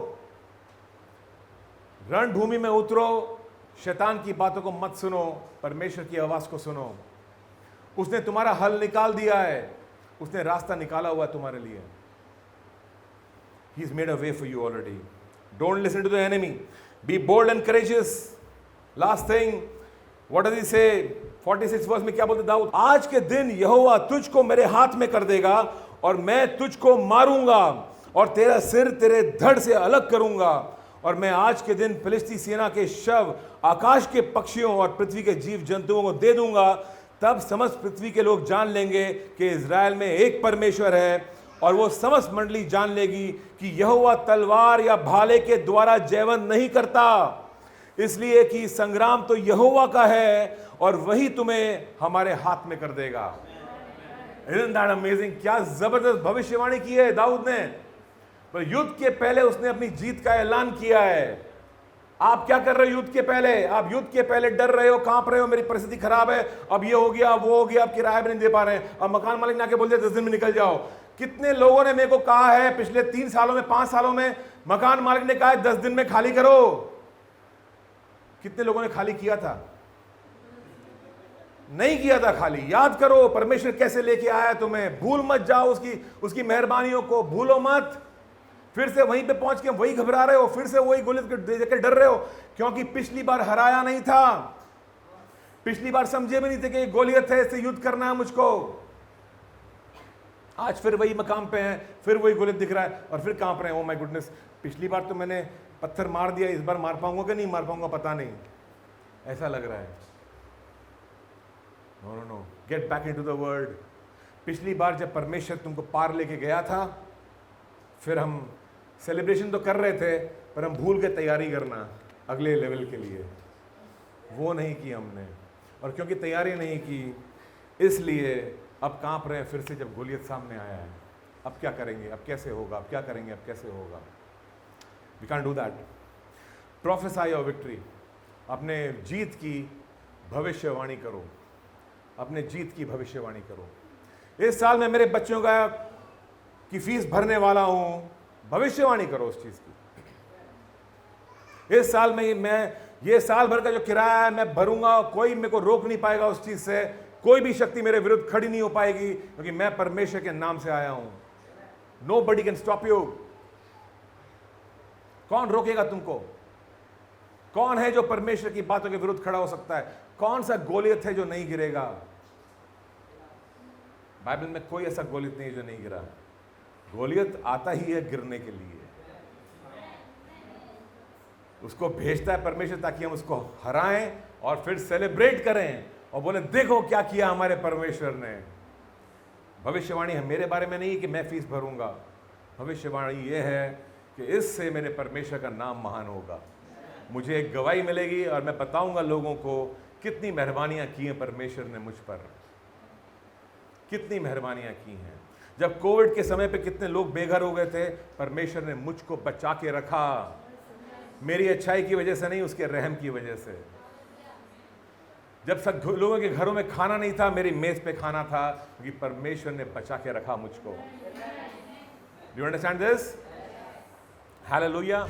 रणभूमि में उतरो, शैतान की बातों को मत सुनो, परमेश्वर की आवाज को सुनो। उसने तुम्हारा हल निकाल दिया है, उसने रास्ता निकाला हुआ तुम्हारे लिए. He's made a way for you already. Don't listen to the enemy. Be bold and courageous. Last thing, what does he say? 46 verse में क्या बोलते दाऊद? आज के दिन यहोवा तुझको मेरे हाथ में कर देगा और मैं तुझको मारूंगा और तेरा सिर तेरे धड़ से अलग करूंगा और मैं आज के दिन फिलिस्ती सेना के शव आकाश के पक्षियों और पृथ्वी के जीव जंतुओं को दे दूंगा. तब समस्त पृथ्वी के लोग जान लेंगे कि इज़राइल में एक परमेश्वर है और वो समस्त मंडली जान लेगी कि यहोवा तलवार या भाले के द्वारा जयवंत नहीं करता, इसलिए कि संग्राम तो यहोवा का है और वही तुम्हें हमारे हाथ में कर देगा. Isn't that amazing? क्या जबरदस्त भविष्यवाणी की है दाऊद ने. पर युद्ध के पहले उसने अपनी जीत का ऐलान किया है. आप क्या कर रहे हो युद्ध के पहले? आप युद्ध के पहले डर रहे हो, कांप रहे हो, मेरी परिस्थिति खराब है, अब ये हो गया, वो हो गया, अब किराया भी नहीं दे पा रहे हैं, अब मकान मालिक ने आके बोल दिया 10 दिन में निकल जाओ. कितने लोगों ने मेरे को कहा है पिछले 3 सालों में, 5 सालों में, मकान मालिक ने कहा है 10 दिन में खाली करो. कितने लोगों ने खाली किया था? नहीं किया था खाली. याद करो परमेश्वर कैसे लेके आया तुम्हें. भूल मत जाओ उसकी मेहरबानियों को, भूलो मत. फिर से वहीं पे पहुंच के वही घबरा रहे हो, फिर से वही गोलियत के डर रहे हो, क्योंकि पिछली बार हराया नहीं था. पिछली बार समझे भी नहीं थे कि गोलियत है, इससे युद्ध करना है मुझको. आज फिर वही मकाम पे हैं, फिर वही गोलियत दिख रहा है और फिर कांप रहे हैं. ओ माय गुडनेस, पिछली बार तो मैंने पत्थर मार दिया, इस बार मार पाऊंगा कि नहीं मार पाऊंगा पता नहीं, ऐसा लग रहा है. No no no, get back into the word. पिछली बार जब परमेश्वर तुमको पार लेके गया था, फिर हम सेलिब्रेशन तो कर रहे थे पर हम भूल गए तैयारी करना अगले लेवल के लिए. वो नहीं की हमने, और क्योंकि तैयारी नहीं की इसलिए अब कांप रहे हैं फिर से जब गोलियत सामने आया है. अब क्या करेंगे, अब कैसे होगा, अब क्या करेंगे, अब कैसे होगा. We can do that. Prophesy your victory. अपने जीत की भविष्यवाणी करो, अपने जीत की भविष्यवाणी करो. इस साल मैं मेरे बच्चों की फीस भरने वाला हूं, भविष्यवाणी करो उस चीज की. इस साल में मैं ये साल भर का जो किराया है मैं भरूंगा, कोई मेरे को रोक नहीं पाएगा उस चीज से, कोई भी शक्ति मेरे विरुद्ध खड़ी नहीं हो पाएगी, क्योंकि मैं परमेश्वर के नाम से आया हूं. Nobody can stop you. कौन रोकेगा तुमको? कौन है जो परमेश्वर की बातों के विरुद्ध खड़ा हो सकता है? कौन सा गोलियत है जो नहीं गिरेगा? बाइबल में कोई ऐसा गोलियत नहीं है जो नहीं गिरा. गोलियत आता ही है गिरने के लिए. उसको भेजता है परमेश्वर ताकि हम उसको हराएं और फिर सेलिब्रेट करें और बोले देखो क्या किया हमारे परमेश्वर ने. भविष्यवाणी मेरे बारे में नहीं कि मैं फीस भरूंगा. भविष्यवाणी यह है कि इससे मेरे परमेश्वर का नाम महान होगा. मुझे एक गवाही मिलेगी और मैं बताऊंगा लोगों को कितनी मेहरबानियां की हैं परमेश्वर ने मुझ पर, कितनी मेहरबानियां की हैं. जब कोविड के समय पे कितने लोग बेघर हो गए थे, परमेश्वर ने मुझको बचा के रखा. मेरी अच्छाई की वजह से नहीं, उसके रहम की वजह से. जब सब लोगों के घरों में खाना नहीं था, मेरी मेज पे खाना था, क्योंकि परमेश्वर ने बचा के रखा मुझको. Do you understand this? Hallelujah.